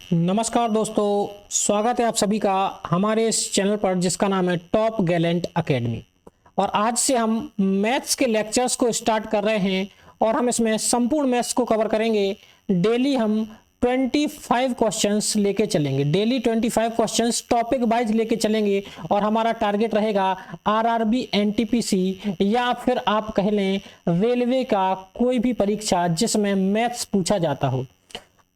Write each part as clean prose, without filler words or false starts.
नमस्कार दोस्तों, स्वागत है आप सभी का हमारे इस चैनल पर जिसका नाम है टॉप गैलेंट एकेडमी। और आज से हम मैथ्स के लेक्चर्स को स्टार्ट कर रहे हैं और हम इसमें संपूर्ण मैथ्स को कवर करेंगे। डेली हम 25 क्वेश्चंस लेके चलेंगे, डेली 25 क्वेश्चंस टॉपिक वाइज लेके चलेंगे और हमारा टारगेट रहेगा आरआरबी, एनटीपीसी या फिर आप कह लें रेलवे का कोई भी परीक्षा जिसमें मैथ्स पूछा जाता हो।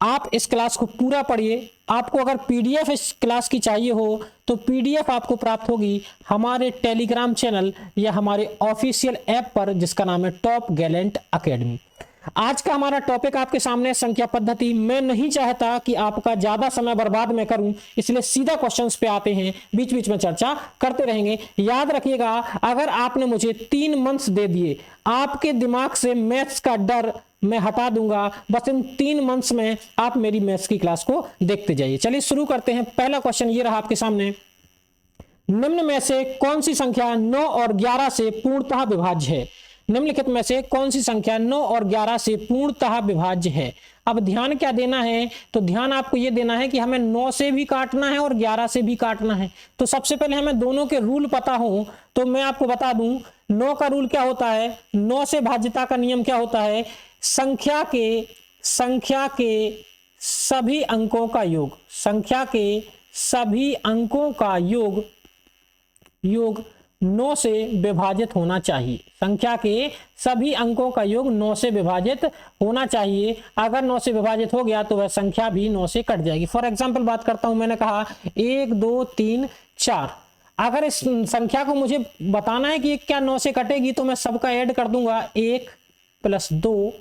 आप इस क्लास को पूरा पढ़िए। आपको अगर पीडीएफ इस क्लास की चाहिए हो तो पीडीएफ आपको प्राप्त होगी हमारे टेलीग्राम चैनल या हमारे ऑफिशियल ऐप पर जिसका नाम है टॉप गैलेंट एकेडमी। आज का हमारा टॉपिक आपके सामने संख्या पद्धति। मैं नहीं चाहता कि आपका ज्यादा समय बर्बाद मैं करूं, इसलिए सीधा क्वेश्चंस पे आते हैं, बीच बीच में चर्चा करते रहेंगे। याद रखिएगा, अगर आपने मुझे 3 मंथ्स दे दिए, आपके दिमाग से मैथ्स का डर मैं हटा दूंगा। बस इन 3 मंथ्स में आप मेरी मैथ्स की क्लास को देखते जाइए। चलिए शुरू करते हैं। पहला क्वेश्चन ये रहा आपके सामने, निम्न में से कौन सी संख्या 9 और 11 से पूर्णतः विभाज्य है? निम्नलिखित में से कौन सी संख्या 9 और 11 से पूर्णतः विभाज्य है? अब ध्यान क्या देना है, तो ध्यान आपको यह देना है कि हमें 9 से भी काटना है और 11 से भी काटना है। तो सबसे पहले हमें दोनों के रूल पता हो तो मैं आपको बता दूं 9 का रूल क्या होता है। 9 से भाज्यता का नियम क्या होता है? संख्या के सभी अंकों का योग, संख्या के सभी अंकों का योग 9 से विभाजित होना चाहिए। संख्या के सभी अंकों का योग 9 से विभाजित होना चाहिए। अगर 9 से विभाजित हो गया तो वह संख्या भी 9 से कट जाएगी। फॉर एग्जांपल बात करता हूं, मैंने कहा 1 2 3 4। अगर इस संख्या को मुझे बताना है कि क्या 9 से कटेगी तो मैं सबका ऐड कर दूंगा। 1 + 2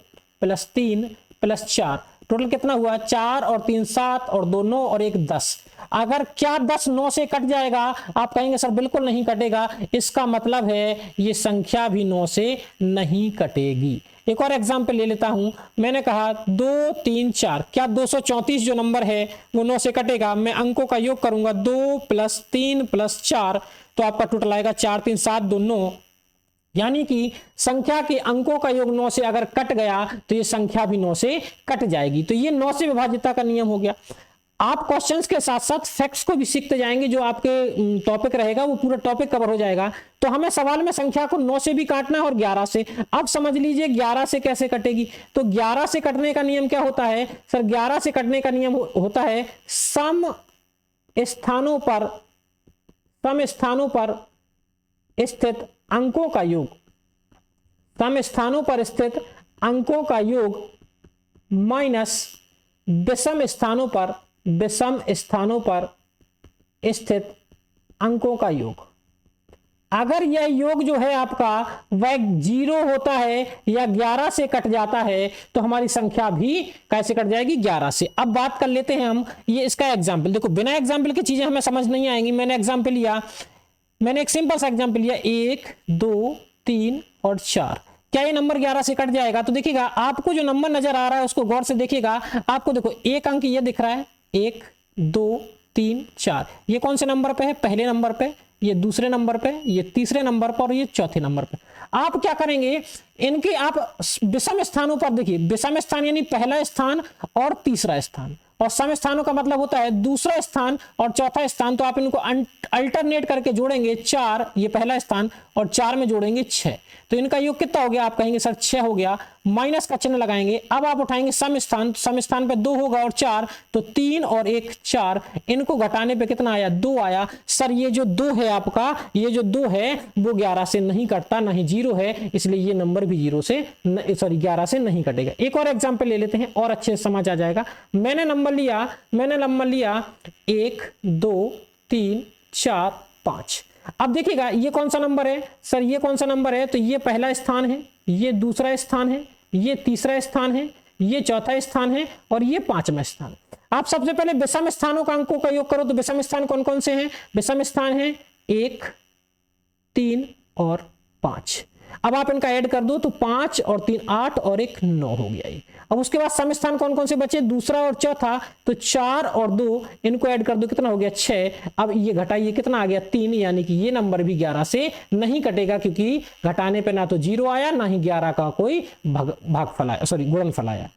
+ 3 + 4, टोटल कितना हुआ? 4 और 3 7 और 2 9 और 1 10। अगर क्या 10 9 से कट जाएगा? आप कहेंगे सर बिल्कुल नहीं कटेगा। इसका मतलब है ये संख्या भी 9 से नहीं कटेगी। एक और एग्जांपल ले लेता हूं, मैंने कहा 2 3 4। क्या 234 जो नंबर है वो 9 से कटेगा? मैं अंकों का योग करूंगा 2 + 3 + 4, तो आपका टोटल आएगा 4 3 7 2 9। यानी कि संख्या के अंकों का योग 9 से अगर कट गया तो ये संख्या भी 9 से कट जाएगी। तो ये 9 से विभाज्यता का नियम हो गया। आप क्वेश्चंस के साथ साथ फैक्ट्स को भी सीखते जाएंगे। जो आपके टॉपिक रहेगा वो पूरा टॉपिक कवर हो जाएगा। तो हमें सवाल में संख्या को 9 से भी काटना है और 11 से। अब समझ लीजिए 11 से कैसे कटेगी। तो 11 से कटने का नियम क्या होता है? सर 11 से कटने का नियम होता है सम स्थानों पर स्थित अंकों का योग, सम स्थानों पर स्थित अंकों का योग माइनस विषम स्थानों पर स्थित अंकों का योग। अगर यह योग जो है आपका वह 0 होता है या 11 से कट जाता है तो हमारी संख्या भी कैसे कट जाएगी? 11 से। अब बात कर लेते हैं हम ये इसका एग्जाम्पल। देखो बिना एग्जाम्पल की चीजें हमें समझ नहीं आएंगी। मैंने एग्जाम्पल लिया, मैंने एक सिंपल सा एग्जांपल लिया 1 2 3 और 4। क्या ये नंबर 11 से कट जाएगा? तो देखिएगा, आपको जो नंबर नजर आ रहा है उसको गौर से देखिएगा। आपको देखो एक अंक ये दिख रहा है, 1 2 3 4। ये कौन से नंबर पे है? पहले नंबर पे, ये दूसरे नंबर पे, ये तीसरे नंबर पर और ये चौथे नंबर पे। आप क्या करेंगे, इनके आप विषम स्थानों पर देखिए। विषम स्थान यानी पहला स्थान और तीसरा स्थान, और सम स्थानों का मतलब होता है दूसरा स्थान और चौथा स्थान। तो आप इनको अल्टरनेट करके जोड़ेंगे। 4 ये पहला स्थान और 4 में जोड़ेंगे 6, तो इनका योग कितना हो गया? आप कहेंगे सर 6 हो गया। माइनस का चिन्ह लगाएंगे। अब आप उठाएंगे सम स्थान पे 2 होगा और 4, तो 3 और 1 4। इनको घटाने पे कितना आया? 2 आया। सर ये जो 2 है आपका, ये जो 2 है वो 11 से नहीं कटता, ना ही 0 है, इसलिए ये नंबर भी 11 से नहीं कटेगा। एक और एग्जाम्पल ले लेते हैं और अच्छे से समझ आ जाएगा। मैंने नंबर लिया 1 2 3 4 5। अब देखिएगा ये कौन सा नंबर है? सर ये कौन सा नंबर है? तो ये पहला स्थान है, ये दूसरा स्थान है, ये तीसरा स्थान है, ये चौथा स्थान है और ये 5वां स्थान। आप सबसे पहले विषम स्थानों का अंकों का योग करो। तो विषम स्थान कौन कौन से हैं? विषम स्थान है 1 3 और 5। अब आप इनका ऐड कर दो तो 5 और 3 8 और 1 9 हो गया ये। अब उसके बाद सम स्थान कौन कौन से बचे? दूसरा और चौथा, तो 4 और 2 इनको ऐड कर दो, कितना हो गया? 6। अब ये घटाइए, कितना आ गया? 3। यानी कि ये नंबर भी 11 से नहीं कटेगा, क्योंकि घटाने पे ना तो 0 आया ना ही 11 का कोई भागफल आया, गुणनफल आया।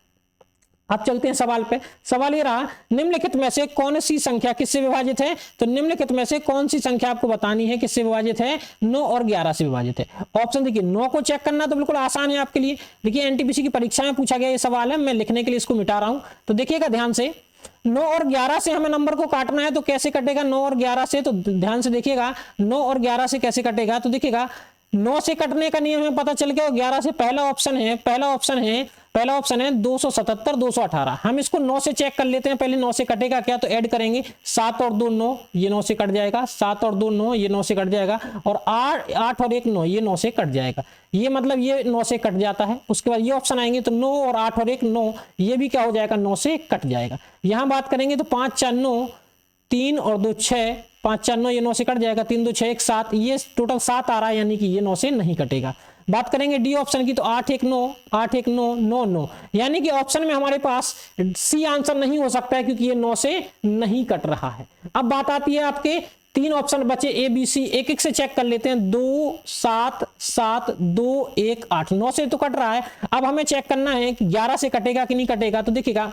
अब चलते हैं सवाल पे। सवाल ये रहा, निम्नलिखित में से कौन सी संख्या किससे विभाजित है? तो निम्नलिखित में से कौन सी संख्या आपको बतानी है किससे विभाजित है? 9 और 11 से विभाजित है। ऑप्शन देखिए, 9 को चेक करना तो बिल्कुल आसान है आपके लिए। देखिए एनटीपीसी की परीक्षा में पूछा गया ये सवाल है, मैं लिखने के लिए इसको मिटा रहा हूं। तो देखिएगा ध्यान से, 9 और 11 से हमें नंबर को काटना है, तो कैसे कटेगा 9 और 11 से? तो ध्यान से देखिएगा 9 और 11 से कैसे कटेगा। तो देखिएगा 9 से कटने का नियम हमें पता चल गया, और 11 से पहला ऑप्शन है 277 218। हम इसको 9 से चेक कर लेते हैं, पहले 9 से कटेगा क्या, तो ऐड करेंगे 7 और 2 9, ये 9 से कट जाएगा, 7 और 2 9, ये 9 से कट जाएगा, और 8 और 1 9, ये 9 से कट जाएगा। ये मतलब ये 9 से कट जाता है। उसके बाद ये ऑप्शन आएंगे तो 9 और 8 और 1 9, ये भी क्या हो जाएगा, 9 से कट जाएगा। यहां बात करेंगे तो 5 4 9, 3 और 2 6, 5 4 9, ये 9 से कट जाएगा, 3 2 6 1 7, ये टोटल 7 आ रहा है, यानी कि ये 9 से नहीं कटेगा। बात करेंगे डी ऑप्शन की, तो 8 1 9 8 1 9 9 9, यानी कि ऑप्शन में हमारे पास सी आंसर नहीं हो सकता है, क्योंकि ये 9 से नहीं कट रहा है। अब बात आती है आपके 3 ऑप्शन बचे ए बी सी, एक एक से चेक कर लेते हैं। 2 7 7 2 1 8, 9 से तो कट रहा है। अब हमें चेक करना है कि 11 से कटेगा कि नहीं कटेगा। तो देखिएगा,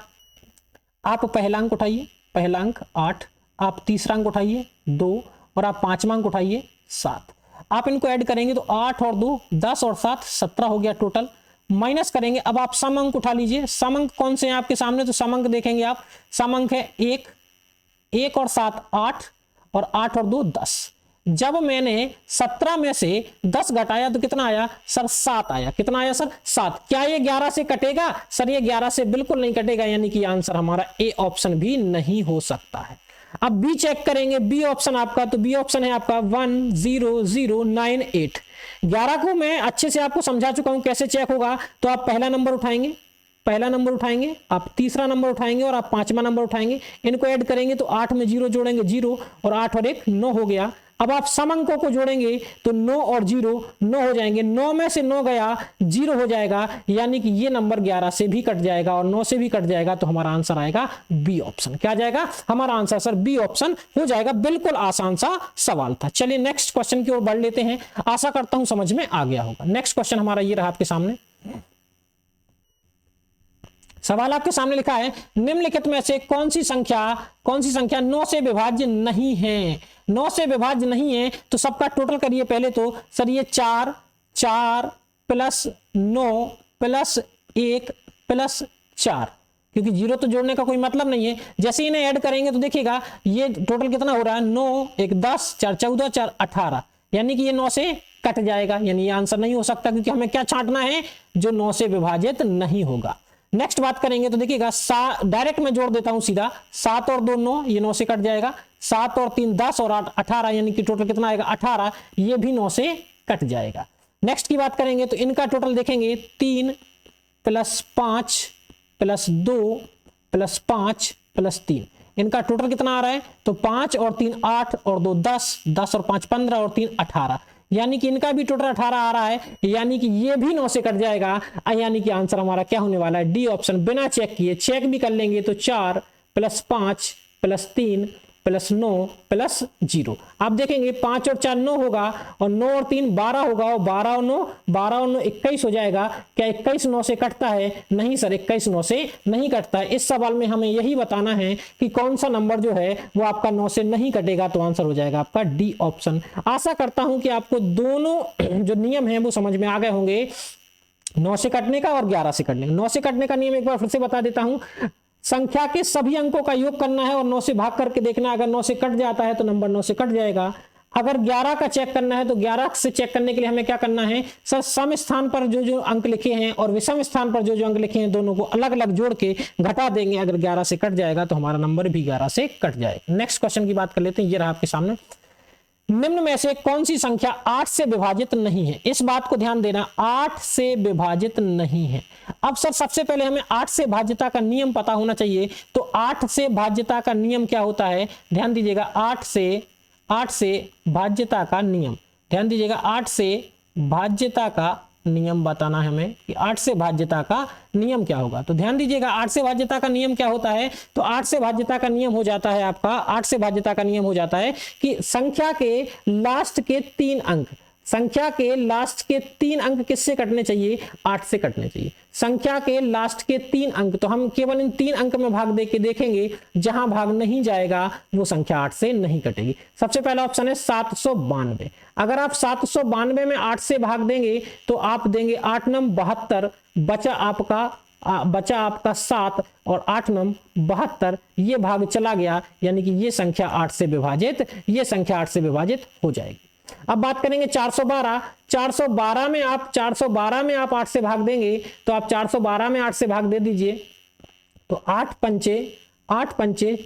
आप पहला अंक उठाइए, पहला अंक 8, आप तीसरा अंक उठाइए 2, और आप पांचवा अंक उठाइए 7। आप इनको ऐड करेंगे तो 8 और 2 10 और 7 17 हो गया टोटल। माइनस करेंगे, अब आप सम अंक उठा लीजिए। सम अंक कौन से हैं आपके सामने? तो सम अंक देखेंगे आप, सम अंक है 1 और 7 8, और 8 और 2 10। जब मैंने 17 में से 10 घटाया तो कितना आया सर? 7 आया। कितना आया सर? 7। क्या ये 11 से कटेगा? सर ये 11 से बिल्कुल नहीं कटेगा, यानी कि आंसर हमारा ए ऑप्शन भी नहीं हो सकता है। अब बी चेक करेंगे, बी ऑप्शन आपका, तो बी ऑप्शन है आपका 1 0 0 9 8। 11 को मैं अच्छे से आपको समझा चुका हूं कैसे चेक होगा। तो आप पहला नंबर उठाएंगे, आप तीसरा नंबर उठाएंगे, और आप पांचवा नंबर उठाएंगे। इनको ऐड करेंगे तो 8 में 0 जोड़ेंगे 0, और 8 और 1 9 हो गया। अब आप सम अंकों को जोड़ेंगे तो 9 और 0 9 हो जाएंगे। 9 में से 9 गया 0 हो जाएगा, यानी कि ये नंबर 11 से भी कट जाएगा और 9 से भी कट जाएगा। तो हमारा आंसर आएगा बी ऑप्शन। क्या जाएगा हमारा आंसर सर? बी ऑप्शन हो जाएगा। बिल्कुल आसान सा सवाल था। चलिए नेक्स्ट क्वेश्चन की ओर बढ़ लेते हैं। आशा करता हूं समझ में आ गया होगा। नेक्स्ट क्वेश्चन हमारा ये रहा आपके सामने। सवाल आपके सामने लिखा है, निम्नलिखित में से कौन सी संख्या 9 से विभाज्य नहीं है? 9 से विभाज्य नहीं है, तो सबका टोटल करिए पहले। तो सर ये 4 4 प्लस 9 प्लस 1 प्लस 4, क्योंकि 0 तो जोड़ने का कोई मतलब नहीं है। जैसे इन्हें ऐड करेंगे तो देखिएगा ये टोटल कितना हो रहा है, 9 1 10 4 14 4 18, यानी कि ये 9 से कट जाएगा। यानी ये आंसर नहीं हो सकता, क्योंकि हमें क्या छांटना है? जो 9 से विभाजित नहीं होगा। नेक्स्ट बात करेंगे तो देखिएगा, डायरेक्ट मैं जोड़ देता हूं सीधा। 7 और 2 9, ये 9 से कट जाएगा। 7 और 3 10 और 8 18, यानी कि टोटल कितना आएगा 18, ये भी 9 से कट जाएगा। नेक्स्ट की बात करेंगे तो इनका टोटल देखेंगे, 3 प्लस 5 प्लस 2 प्लस 5 प्लस 3, इनका टोटल कितना आ रहा है? तो 5 और 3 8, और 2 10, 10 और 5 15, और 3 18, यानी कि इनका भी टोटल 18 आ रहा है, यानी कि ये भी 9 से कट जाएगा। यानी कि आंसर हमारा क्या होने वाला है? D option. बिना चेक किए, चेक भी कर लेंगे तो 4 प्लस 5 प्लस 3 प्लस 9 प्लस 0। आप देखेंगे 5 और 4 9 होगा, और 9 और 3 12 होगा, और 12 और 9 21 हो जाएगा। क्या 21 9 से कटता है? नहीं सर, 21 9 से नहीं कटता है। इस सवाल में हमें यही बताना है कि कौन सा नंबर जो है वो आपका 9 से नहीं कटेगा। तो आंसर हो जाएगा आपका डी ऑप्शन। आशा करता हूं कि आपको दोनों जो नियम है वो समझ में आ गए होंगे, 9 से कटने का और 11 से कटने का। 9 से कटने का नियम एक बार फिर से बता देता हूं। संख्या के सभी अंकों का योग करना है और 9 से भाग करके देखना है। अगर 9 से कट जाता है तो नंबर 9 से कट जाएगा। अगर 11 का चेक करना है तो 11 से चेक करने के लिए हमें क्या करना है सर? सम स्थान पर जो जो अंक लिखे हैं और विषम स्थान पर जो जो अंक लिखे हैं, दोनों को अलग अलग जोड़ के घटा देंगे। अगर 11 से कट जाएगा तो हमारा नंबर भी 11 से कट जाएगा। नेक्स्ट क्वेश्चन की बात कर लेते हैं। ये रहा आपके सामने, निम्न में से कौन सी संख्या 8 से विभाजित नहीं है? इस बात को ध्यान देना, 8 से विभाजित नहीं है। अब सर सबसे पहले हमें 8 से भाज्यता का नियम पता होना चाहिए। तो 8 से भाज्यता का नियम क्या होता है? ध्यान दीजिएगा, 8 से भाज्यता का नियम, ध्यान दीजिएगा, 8 से भाज्यता का नियम बताना है हमें कि 8 से भाज्यता का नियम क्या होगा। तो ध्यान दीजिएगा, 8 से भाज्यता का नियम क्या होता है? तो 8 से भाज्यता का नियम हो जाता है आपका, 8 से भाज्यता का नियम हो जाता है कि संख्या के लास्ट के 3 अंक, संख्या के लास्ट के 3 अंक किससे कटने चाहिए? 8 से कटने चाहिए। संख्या के लास्ट के 3 अंक, तो हम केवल इन 3 अंक में भाग दे के देखेंगे, जहां भाग नहीं जाएगा वो संख्या 8 से नहीं कटेगी। सबसे पहला ऑप्शन है 792। अगर आप 792 में 8 से भाग देंगे तो आप देंगे 8 नम 72, बचा आपका 7 और 8 नम 72, ये भाग चला गया, यानी कि ये संख्या 8 से विभाजित हो जाएगी। अब बात करेंगे 412। 412 में आप 8 से भाग देंगे, तो आप 412 में 8 से भाग दे दीजिए, तो 8 पंचे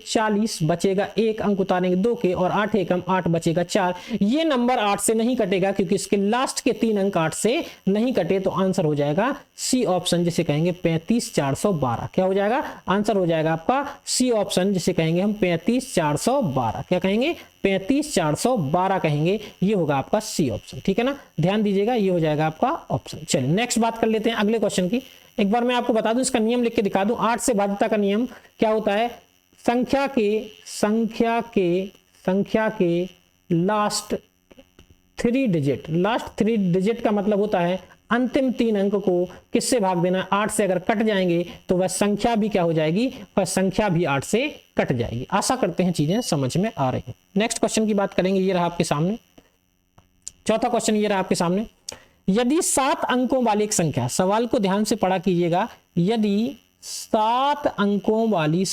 40, बचेगा 1 अंक उतारेंगे 2 के, और 8 एकम 8, बचेगा 4। ये नंबर 8 से नहीं कटेगा क्योंकि इसके लास्ट के 3 अंक 8 से नहीं कटे, तो आंसर हो जाएगा सी ऑप्शन, जिसे कहेंगे 35412। क्या हो जाएगा? आंसर हो जाएगा आपका सी ऑप्शन, जिसे कहेंगे हम 35412। क्या कहेंगे? 35412 कहेंगे। ये होगा आपका सी ऑप्शन, ठीक है ना, ध्यान दीजिएगा, ये हो जाएगा आपका ऑप्शन। चलिए नेक्स्ट बात कर लेते हैं अगले क्वेश्चन की। एक बार मैं आपको बता दूं, इसका नियम लिख के दिखा दूं। 8 से भाज्यता का नियम क्या होता है? संख्या के लास्ट 3 डिजिट का मतलब होता है अंतिम 3 अंक को किससे भाग देना? 8 से अगर कट जाएंगे तो वह संख्या भी क्या हो जाएगी? वह संख्या भी 8 से कट जाएगी। आशा करते हैं चीजें समझ में आ रही हैं। नेक्स्ट क्वेश्चन की बात करेंगे, ये रहा आपके सामने। चौथा क्वेश्चन ये रहा आपके सामने। यदि 7 अंकों वाली एक संख्या, सवाल को ध्यान से पढ़ा कीजिएगा, यदि 7 अंकों वाली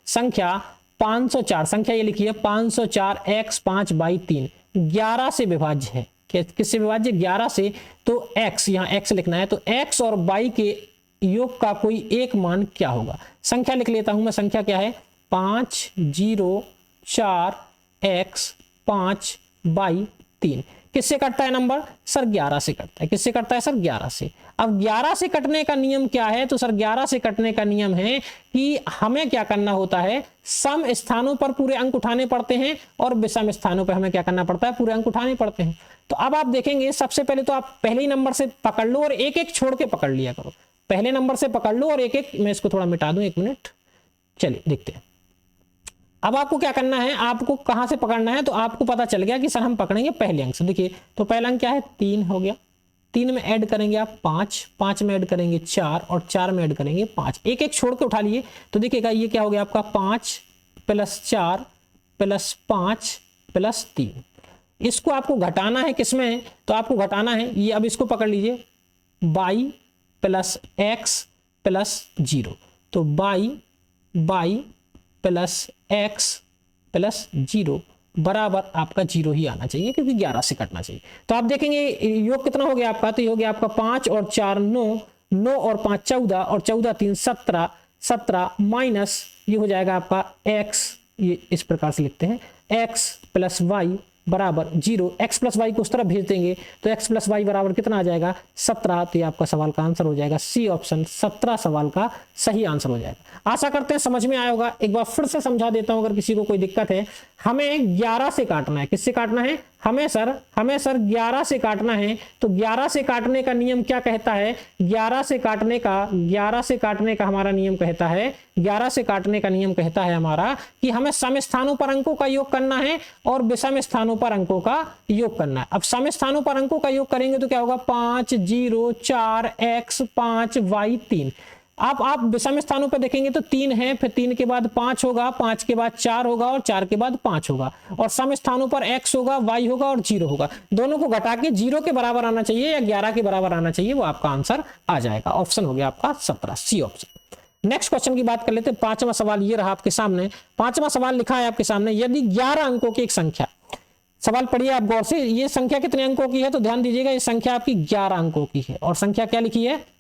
संख्या 504, संख्या ये लिखिए 504 x 5/3 11 से विभाज्य है। किससे विभाज्य? 11 से। तो x, यहाँ x लिखना है, तो x और y के योग का कोई एक मान क्या होगा? संख्या लिख लेता हूं मैं। संख्या क्या है? 504 x 5/3। किससे कटता है नंबर? सर 11 से कटता है। किससे कटता है सर? 11 से। अब 11 से कटने का नियम क्या है? तो सर 11 से कटने का नियम है कि हमें क्या करना होता है? सम स्थानों पर पूरे अंक उठाने पड़ते हैं और विषम स्थानों पर हमें क्या करना पड़ता है? पूरे अंक उठाने पड़ते हैं। तो अब आप देखेंगे, सबसे पहले तो आप पहले ही नंबर से पकड़ लो और एक एक छोड़ के पकड़ लिया करो। पहले नंबर से पकड़ लो और एक एक, मैं इसको थोड़ा मिटा दूं, 1 मिनट। चलिए देखते हैं। अब आपको क्या करना है? आपको कहां से पकड़ना है? तो आपको पता चल गया कि सर हम पकड़ेंगे पहले अंक से। देखिए, तो पहला अंक क्या है? 3 हो गया। 3 में ऐड करेंगे आप 5, 5 में ऐड करेंगे 4, और 4 में ऐड करेंगे 5। एक एक छोड़ के उठा लिए तो देखिएगा ये क्या हो गया आपका? 5 + 4 + 5 + 3। इसको आपको घटाना है किसमें? तो आपको घटाना है ये, अब इसको पकड़ लीजिए, y + x + 0। तो y + x + 0 बराबर आपका 0 ही आना चाहिए, क्योंकि 11 से कटना चाहिए। तो आप देखेंगे योग कितना हो गया आपका? तो ये हो गया आपका 5 और 4 9, 9 और 5 14, और 14 3 17, 17 माइनस ये हो जाएगा आपका x, ये इस प्रकार से लिखते हैं, x + y बराबर 0। x + y को उस तरफ भेज देंगे तो x + y बराबर कितना आ जाएगा? 17। तो ये आपका सवाल का आंसर हो जाएगा सी ऑप्शन, 17 सवाल का सही आंसर हो जाएगा। आशा करते हैं समझ में आया होगा। एक बार फिर से समझा देता हूं, अगर किसी को कोई दिक्कत है। हमें 11 से काटना है। किससे काटना है? हमें सर 11 से काटना है। तो 11 से काटने का नियम क्या कहता है? 11 से काटने का हमारा नियम कहता है, 11 से काटने का नियम कहता है हमारा कि हमें सम स्थानों पर अंकों का योग करना है और विषम स्थानों पर अंकों का योग करना है। अब सम स्थानों पर अंकों का योग करेंगे तो क्या होगा? 5 0 4 x 5 y 3। अब आप विषम स्थानों पर देखेंगे तो 3 है, फिर 3 के बाद 5 होगा, 5 के बाद 4 होगा, और 4 के बाद 5 होगा, और सम स्थानों पर x होगा, y होगा और 0 होगा। दोनों को घटा के 0 के बराबर आना चाहिए या 11 के बराबर आना चाहिए, वो आपका आंसर आ जाएगा। ऑप्शन हो गया आपका 17, सी ऑप्शन। नेक्स्ट क्वेश्चन की बात कर लेते हैं। 5वां सवाल ये रहा आपके सामने। 5वां सवाल लिखा है आपके सामने, यदि 11 अंकों की एक संख्या, सवाल पढ़िए आप गौर से, ये संख्या कितने अंकों की है? तो ध्यान दीजिएगा, ये संख्या आपकी 11 अंकों की है, और संख्या क्या लिखी है?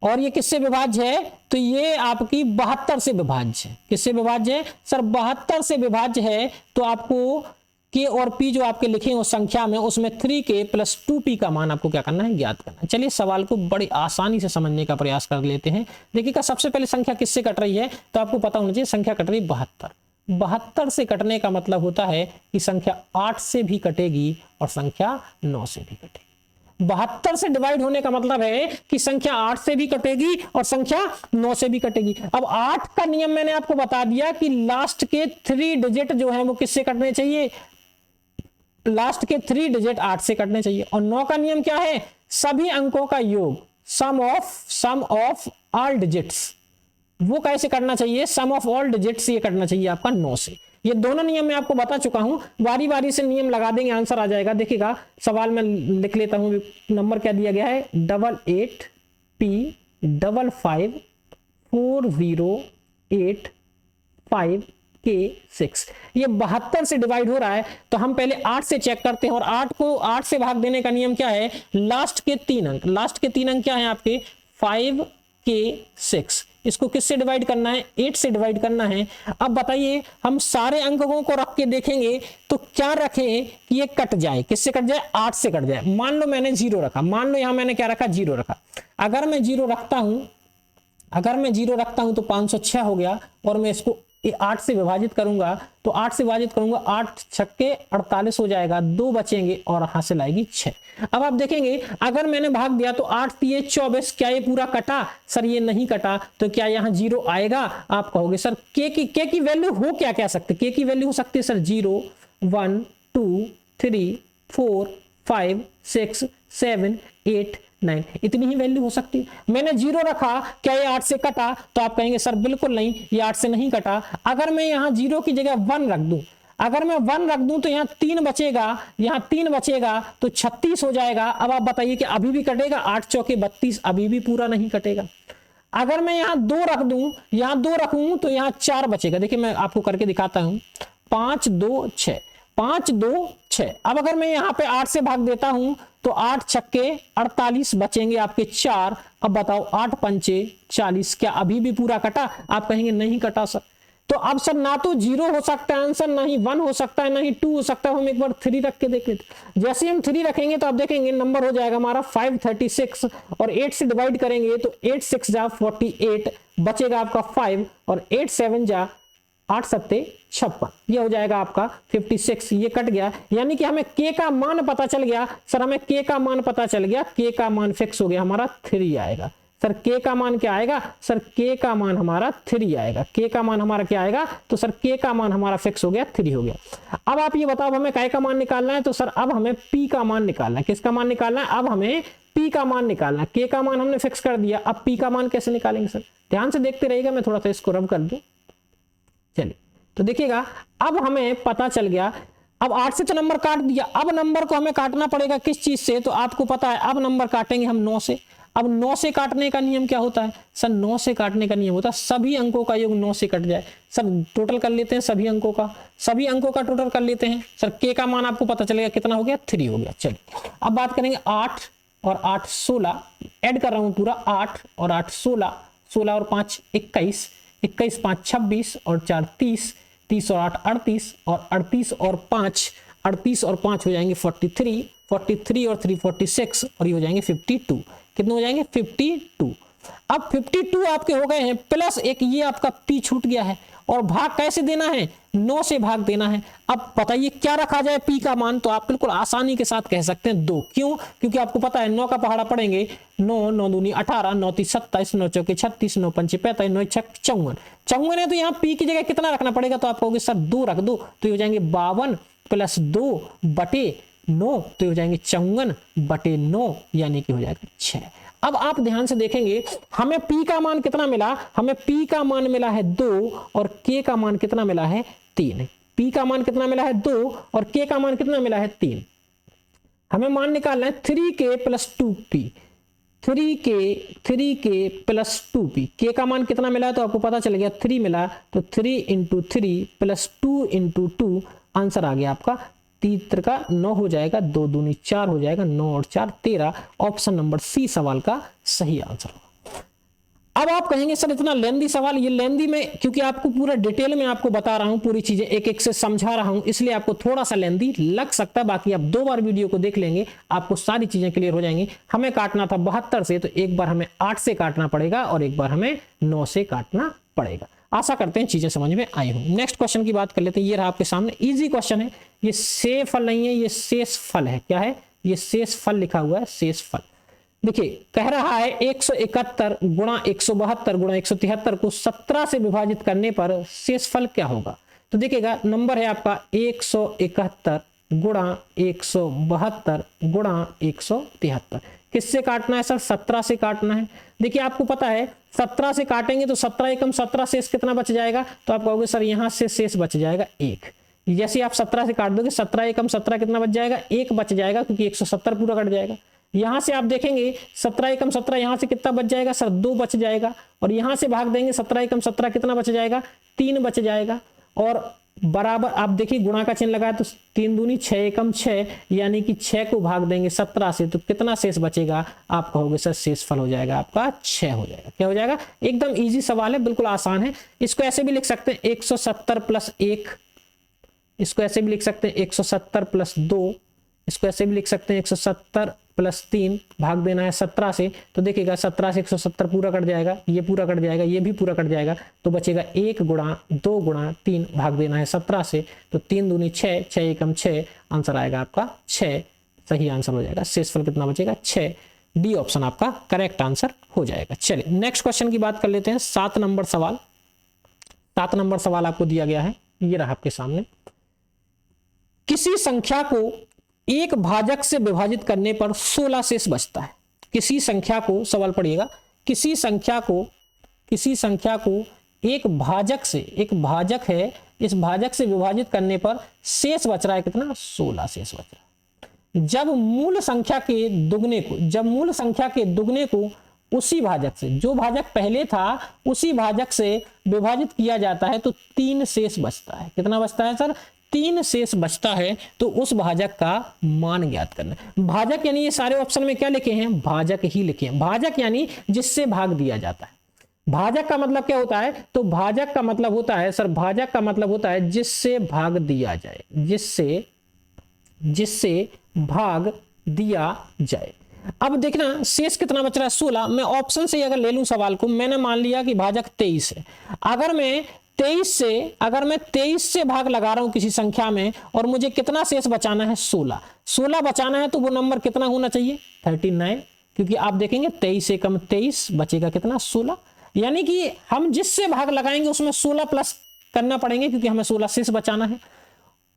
और ये किससे विभाज्य है? तो ये आपकी 72 से विभाज्य है। किससे विभाज्य है? सर 72 से विभाज्य है। तो आपको k और p जो आपके लिखे हो संख्या में, उसमें 3k + 2p का मान आपको क्या करना है? ज्ञात करना है। चलिए सवाल को बड़ी आसानी से समझने का प्रयास कर लेते हैं। देखिएगा, सबसे पहले संख्या किससे कट रही है? तो आपको पता होना चाहिए, संख्या कट रही है 72। 72 से कटने का मतलब होता है कि संख्या 8 से भी कटेगी और संख्या 9 से भी कटेगी। 72 से डिवाइड होने का मतलब है कि संख्या 8 से भी कटेगी और संख्या 9 से भी कटेगी। अब 8 का नियम मैंने आपको बता दिया कि लास्ट के 3 डिजिट जो है वो किससे कटने चाहिए? लास्ट के 3 डिजिट 8 से कटने चाहिए। और 9 का नियम क्या है? सभी अंकों का योग, सम ऑफ ऑल डिजिट्स, वो कैसे करना चाहिए, सम ऑफ ऑल डिजिट्स ये करना चाहिए आपका 9 से। ये दोनों नियम मैं आपको बता चुका हूं, बारी बारी से नियम लगा देंगे, आंसर आ जाएगा। देखिएगा सवाल में लिख लेता हूं, नंबर क्या दिया गया है, 88P554085K6। ये 72 से डिवाइड हो रहा है, तो हम पहले 8 से चेक करते हैं, और 8 को 8 से भाग देने का नियम क्या है, लास्ट के 3 अंक, लास्ट के 3 अंक क्या है आपके 5K6। इसको किससे डिवाइड करना है, 8 से डिवाइड करना है। अब बताइए हम सारे अंकों को रख के देखेंगे तो क्या रखें कि ये कट जाए, किससे कट जाए, 8 से कट जाए। मान लो मैंने 0 रखा, मान लो यहां मैंने क्या रखा, 0 रखा। अगर मैं 0 रखता हूं तो 506 हो गया, और मैं इसको 8 से विभाजित करूंगा, तो 8 से विभाजित करूंगा, 8 छक्के 48 हो जाएगा, 2 बचेंगे और हासिल आएगी 6। अब आप देखेंगे अगर मैंने भाग दिया तो 8 3 24, क्या ये पूरा कटा, सर ये नहीं कटा, तो क्या यहाँ 0 आएगा। आप कहोगे सर के की वैल्यू हो क्या कह सकते, के की वैल्यू हो सकती है सर 0 1 2 3 4 5 6 7 8 9, इतनी ही वैल्यू हो सकती है। मैंने 0 रखा, क्या ये 8 से कटा, तो आप कहेंगे सर बिल्कुल नहीं, ये 8 से नहीं कटा। अगर मैं यहाँ 0 की जगह 1 रख दूं, अगर मैं 1 रख दूं तो यहाँ 3 बचेगा, यहाँ 3 बचेगा तो 36 हो जाएगा। अब आप बताइए कि अभी भी कटेगा, 8 चौके 32, अभी भी पूरा नहीं कटेगा। अगर मैं यहाँ 2 रख दूं, यहाँ 2 रखूं तो यहाँ 4 बचेगा। देखिए मैं आपको करके दिखाता हूं, 5 2 6, 5 2 6। अब अगर मैं यहाँ पे 8 से भाग देता हूं तो 8 छक्के 48 बचेंगे आपके 4। अब बताओ 8 पंचे 40, क्या अभी भी पूरा कटा। आप कहेंगे नहीं कटा सर। तो अब सर ना तो 0 हो सकता है आंसर, ना ही 1 हो सकता है, ना ही 2 हो सकता है। हम एक बार 3 रख के देख लेते। जैसे हम 3 रखेंगे तो आप देखेंगे नंबर हो जाएगा हमारा 536, और 8 से डिवाइड करेंगे तो 8 6 जा 48, बचेगा आपका 5, और 8 7 जा 8 7 56, ये हो जाएगा आपका 56। ये कट गया, यानी कि हमें के का मान पता चल गया। सर हमें के का मान पता चल गया, के का मान फिक्स हो गया, हमारा 3 आएगा। सर के का मान क्या आएगा, सर के का मान हमारा 3 आएगा। के का मान हमारा क्या आएगा, तो सर के का मान हमारा फिक्स हो गया, 3 हो गया। अब आप ये बताओ हमें काय का मान निकालना है, तो सर अब हमें पी का मान निकालना है। किसका मान निकालना है, अब हमें पी का मान निकालना है। के का मान हमने फिक्स कर दिया, अब पी का मान कैसे निकालेंगे सर, ध्यान से देखते रहिएगा। मैं थोड़ा सा इसको रब कर दूं, चलिए तो देखिएगा अब हमें पता चल गया। अब 8 से तो नंबर काट दिया, अब नंबर को हमें काटना पड़ेगा किस चीज से, तो आपको पता है अब नंबर काटेंगे हम 9 से। अब 9 से काटने का नियम क्या होता है सर, 9 से काटने का नियम होता है सभी अंकों का योग 9 से कट जाए। सर टोटल कर लेते हैं सभी अंकों का टोटल कर लेते हैं। सर के का मान आपको पता चलेगा कितना हो गया, 3 हो गया। चलिए अब बात करेंगे 8 और 8 16, ऐड कर रहा हूं पूरा, 8 और 8 16, 16 और 5 21, 21 5 26 और 4 30, 30 और 8 38, और 38 और 5 हो जाएंगे 43, 43 और 3 46, और ये हो जाएंगे 52। कितने हो जाएंगे, 52। अब 52 आपके हो गए हैं, प्लस एक ये आपका पी छूट गया है, और भाग कैसे देना है, 9 से भाग देना है। अब बताइए क्या रखा जाए पी का मान, तो आप बिल्कुल आसानी के साथ कह सकते हैं 2। क्यों, क्योंकि आपको पता है 9 का पहाड़ा पढ़ेंगे, 9 9 दूनी 18, 9 3 27, 9 चौके 36, 9 पंचे 45, 9 छक 54 है। तो यहाँ पी की जगह कितना रखना पड़ेगा, तो आप कहोगे सर 2 रख दो, तो ये हो जाएंगे 52 प्लस 2 बटे 9, तो हो जाएंगे 54 बटे 9, यानी कि हो जाएगा 6। अब आप ध्यान से देखेंगे हमें पी का मान कितना मिला, हमें पी का मान मिला है 2, और के का मान कितना मिला है 3। पी का मान कितना मिला है 2, और के का मान कितना मिला है 3। हमें मान निकालना है 3k plus 2p, 3k plus 2p। के का मान कितना मिला है, तो आपको पता चल गया 3 मिला, तो 3 इंटू 3 प्लस 2 इंटू 2, आंसर आ गया आपका 3 का 9 हो जाएगा, 2 दूनी 4 हो जाएगा, 9 और 4 13। ऑप्शन नंबर सी सवाल का सही आंसर होगा। अब आप कहेंगे सर इतना लेंदी सवाल, ये लेंदी में क्योंकि आपको पूरा डिटेल में आपको बता रहा हूं, पूरी चीजें एक एक से समझा रहा हूं, इसलिए आपको थोड़ा सा लेंदी लग सकता है। बाकी आप 2 बार वीडियो को देख लेंगे, आपको सारी चीजें क्लियर हो जाएंगी। हमें काटना था 72 से, तो एक बार हमें 8 से काटना पड़ेगा, और एक बार हमें 9 से काटना पड़ेगा। आशा करते हैं चीजें समझ में आई हो। नेक्स्ट क्वेश्चन की बात कर लेते हैं। ये रहा आपके सामने, इजी क्वेश्चन है। ये से फल नहीं है, ये शेष फल है। क्या है, ये शेष फल लिखा हुआ है, शेष फल। देखिए कह रहा है 171 गुणा 172 गुणा 173 को 17 से विभाजित करने पर शेष फल क्या होगा। तो देखिएगा नंबर है आपका 171 गुणा 172 गुणा 173। किससे काटना है सर? 17 से काटना है। देखिए आपको पता है 17 से काटेंगे तो 17 एकम 17 शेष कितना बच जाएगा? तो आप कहोगे सर यहाँ से शेष बच जाएगा 1। जैसे आप 17 से काट दोगे 17 एकम 17 कितना बच जाएगा? 1 बच जाएगा, क्योंकि 170 पूरा कट जाएगा। यहां से आप देखेंगे 17 एकम 17 यहां से कितना बच जाएगा सर? 2 बच जाएगा। और यहां से भाग देंगे 17 एकम 17 कितना बच जाएगा? 3 बच जाएगा। और बराबर आप देखिए गुणा का चिन्ह लगाया तो 3 दूनी 6 एकम 6, यानी कि 6 को भाग देंगे 17 से तो कितना शेष बचेगा? आप कहोगे सर शेषफल हो जाएगा आपका 6 हो जाएगा। क्या हो जाएगा? एकदम इजी सवाल है, बिल्कुल आसान है। इसको ऐसे भी लिख सकते हैं 170 प्लस 1, इसको ऐसे भी लिख सकते हैं 170 प्लस 2, इसको ऐसे भी लिख सकते हैं 170 प्लस 3, भाग देना है 17 से तो देखिएगा 17 से 170 पूरा कट जाएगा, ये पूरा कट जाएगा, ये भी पूरा कट जाएगा, तो बचेगा 1 गुणा 2 गुणा 3, भाग देना है 17 से तो 3 दूनी 6, 6 एकम 6, आंसर आएगा आपका 6, सही आंसर हो जाएगा। शेषफल कितना बचेगा? 6। डी ऑप्शन आपका करेक्ट आंसर हो जाएगा। चलिए नेक्स्ट क्वेश्चन की बात कर लेते हैं। 7 नंबर सवाल, 7 नंबर सवाल आपको दिया गया है, ये रहा आपके सामने। किसी संख्या को एक भाजक से विभाजित करने पर 16 शेष बचता है। किसी संख्या को, सवाल पढ़िएगा, किसी संख्या को एक भाजक से, एक भाजक है, इस भाजक से विभाजित करने पर शेष बच रहा है कितना? 16 शेष बच रहा है। जब मूल संख्या के दुगने को उसी भाजक से, जो भाजक पहले था उसी भाजक से विभाजित किया जाता है तो 3 शेष बचता है। कितना बचता है सर? 3 शेष बचता है। तो उस भाजक का मान ज्ञात करना है। भाजक यानी ये सारे ऑप्शन में क्या लिखे हैं? भाजक ही लिखे हैं। भाजक यानी जिससे भाग दिया जाता है। भाजक का मतलब क्या होता है? तो भाजक का मतलब होता है सर, भाजक का मतलब होता है जिससे भाग दिया जाए, जिससे भाग दिया जाए। अब देखना शेष कितना बच रहा है? 16। मैं ऑप्शन से अगर ले लूं सवाल को, मैंने मान लिया कि भाजक 23 है। अगर मैं 23 से भाग लगा रहा हूं किसी संख्या में और मुझे कितना शेष बचाना है? 16 बचाना है तो वो नंबर कितना होना चाहिए? 39, क्योंकि आप देखेंगे 23 एकम 23 बचेगा कितना? 16। यानी कि हम जिससे भाग लगाएंगे उसमें 16 प्लस करना पड़ेंगे, क्योंकि हमें 16 शेष बचाना है।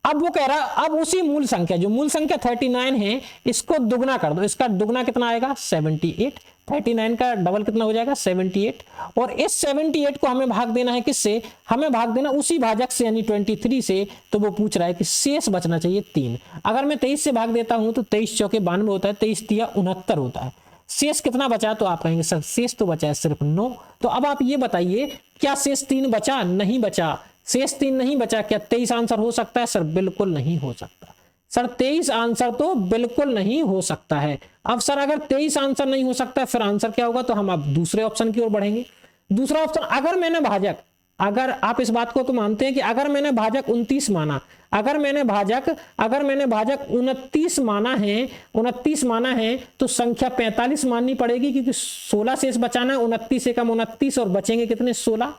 अब वो कह रहा है अब उसी मूल संख्या, जो मूल संख्या 39 है, इसको दुगना कर दो। इसका दुगना कितना आएगा? 78। 39 का डबल कितना हो जाएगा? 78। और इस 78 को हमें भाग देना है किससे? हमें भाग देना उसी भाजक से, यानी 23 से। तो वो पूछ रहा है कि शेष बचना चाहिए 3। अगर मैं 23 से भाग देता हूं तो 23 चौके 92 होता है, 23 तिया 69 होता है। शेष कितना बचा? तो आप कहेंगे सर शेष तो बचा है सिर्फ 9। तो अब आप ये बताइए क्या शेष 3 बचा? नहीं बचा। शेष 3 नहीं बचा। क्या 23 आंसर हो सकता है? सर बिल्कुल नहीं हो सकता। सर 23 आंसर तो बिल्कुल नहीं हो सकता है। अब सर अगर 23 आंसर नहीं हो सकता फिर आंसर क्या होगा? तो हम अब दूसरे ऑप्शन की ओर बढ़ेंगे। दूसरा ऑप्शन, अगर मैंने भाजक, अगर आप इस बात को तो मानते हैं कि अगर मैंने भाजक 29 माना, अगर मैंने भाजक 29 माना है तो संख्या 45 माननी पड़ेगी, क्योंकि 16 शेष बचाना है। 29 एकम 29 और बचेंगे कितने? 16।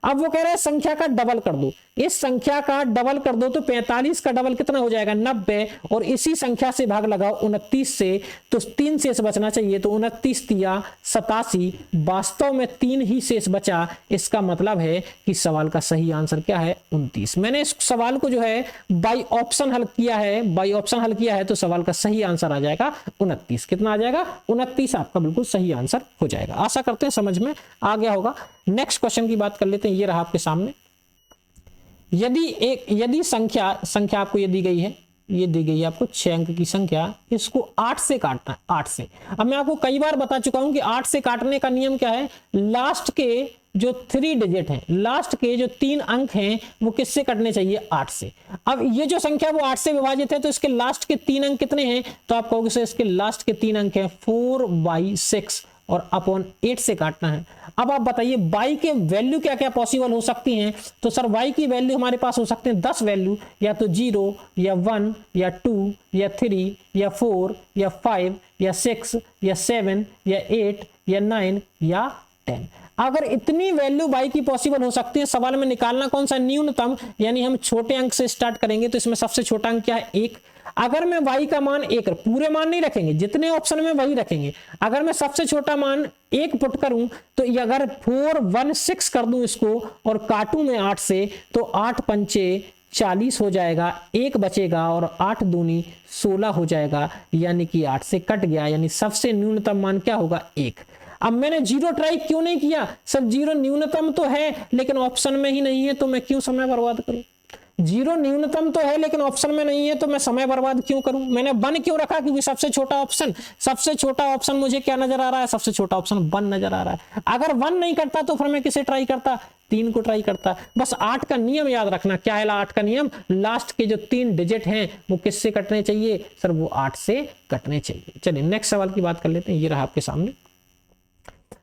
अब वो कह रहा है संख्या का डबल कर दो। इस संख्या का डबल कर दो तो 45 का डबल कितना हो जाएगा? 90। और इसी संख्या से भाग लगाओ 29 से तो 3 शेष बचना चाहिए। तो 29 तिया 87, वास्तव में 3 ही शेष बचा। इसका मतलब है कि सवाल का सही आंसर क्या है? 29। मैंने इस सवाल को जो है बाई ऑप्शन हल किया है, तो सवाल का सही आंसर आ जाएगा 29। कितना आ जाएगा? 29 आपका बिल्कुल सही आंसर हो जाएगा। आशा करते हैं समझ में आ गया होगा। नेक्स्ट क्वेश्चन की बात कर लेते हैं। ये रहा आपके सामने। यदि संख्या आपको ये दी गई है, ये दी गई है आपको 6 अंक की संख्या, इसको 8 से काटना है। 8 से, अब मैं आपको कई बार बता चुका हूं कि 8 से काटने का नियम क्या है? लास्ट के जो 3 डिजिट हैं, लास्ट के जो 3 अंक हैं, वो किससे कटने चाहिए? 8 से। अब ये जो संख्या वो 8 से विभाजित है, तो इसके लास्ट के 3 अंक कितने हैं? तो आप कहोगे सर इसके लास्ट के 3 अंक हैं 4/6 और अपॉन 8 से काटना है। अब आप बताइए y के वैल्यू क्या क्या पॉसिबल हो सकती हैं? तो सर y की वैल्यू हमारे पास हो सकते हैं 10 वैल्यू, या तो 0 या 1 या 2 या 3 या 4 या 5 या 6 या 7 या 8 या 9 या 10। अगर इतनी वैल्यू y की पॉसिबल हो सकती है, सवाल में निकालना कौन सा? न्यूनतम, यानी हम छोटे अंक से स्टार्ट करेंगे। तो इसमें सबसे छोटा अंक क्या है? 1। अगर मैं y का मान 1, पूरे मान नहीं रखेंगे, जितने ऑप्शन में वही रखेंगे। अगर मैं सबसे छोटा मान 1 पुट करूं तो अगर 416 कर दूं इसको और काटूं मैं 8 से, तो 8 पंचे 40 हो जाएगा, 1 बचेगा और 8 दूनी 16 हो जाएगा, यानी कि 8 से कट गया, यानी सबसे न्यूनतम मान क्या होगा 1। अब मैंने 0 ट्राई क्यों नहीं किया सर, 0 न्यूनतम तो है लेकिन ऑप्शन में ही नहीं है, तो मैं क्यों समय बर्बाद करूं। 0 न्यूनतम तो है लेकिन ऑप्शन में नहीं है, तो मैं समय बर्बाद क्यों करूं। मैंने 1 क्यों रखा, क्योंकि सबसे छोटा ऑप्शन मुझे क्या नजर आ रहा है, सबसे छोटा ऑप्शन 1 नजर आ रहा है। अगर 1 नहीं करता तो फिर मैं किसे ट्राई करता, 3 को ट्राई करता। बस 8 का नियम याद रखना, क्या है 8 का नियम, लास्ट के जो 3 डिजिट हैं वो किससे कटने चाहिए सर, वो 8 से कटने चाहिए। चलिए नेक्स्ट सवाल की बात कर लेते हैं, ये रहा आपके सामने।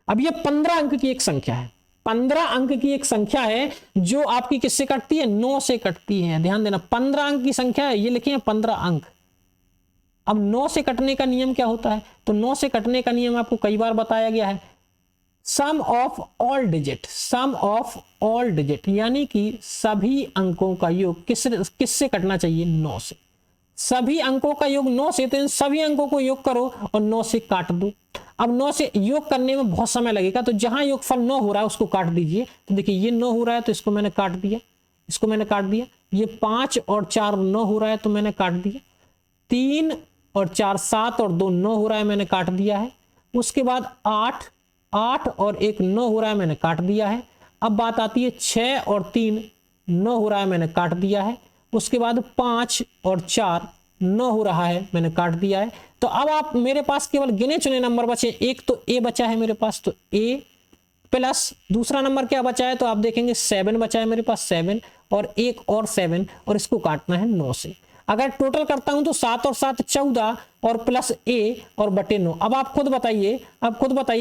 अब ये 15 अंक की एक संख्या है, 15 अंक की एक संख्या है जो आपकी किससे कटती है, 9 से कटती है। ध्यान देना 15 अंक की संख्या है, ये लिखिए 15 अंक। अब 9 से कटने का नियम क्या होता है, तो 9 से कटने का नियम आपको कई बार बताया गया है, sum of all digit, sum of all digit, यानी कि सभी अंकों का योग किससे कटना चाहिए, 9 से। सभी अंकों का योग 9 से, तो इन सभी अंकों को योग करो और 9 से काट दो। अब 9 से योग करने में बहुत समय लगेगा, तो जहां योगफल 9 हो रहा है उसको काट दीजिए। तो देखिए ये 9 हो रहा है तो इसको मैंने काट दिया, इसको मैंने काट दिया। ये 5 और 4 9 हो रहा है तो मैंने काट दिया। 3 और 4 7 और 2 9 हो रहा है, मैंने काट दिया है। उसके बाद 8 और 1 9 हो रहा है, मैंने काट दिया है। अब बात आती है 6 और 3 9 हो रहा है, मैंने काट दिया है। उसके बाद 5 और 4 9 हो रहा है, मैंने काट दिया है। तो अब आप मेरे पास केवल गिने चुने नंबर बचे, एक तो ए बचा है मेरे पास, तो ए प्लस दूसरा नंबर क्या बचा है, तो आप देखेंगे 7 बचा है मेरे पास, 7 और 1 और 7, और इसको काटना है 9 से। अगर टोटल करता हूं तो 7 और 7 14 और प्लस ए और बटे 9। अब आप खुद बताइए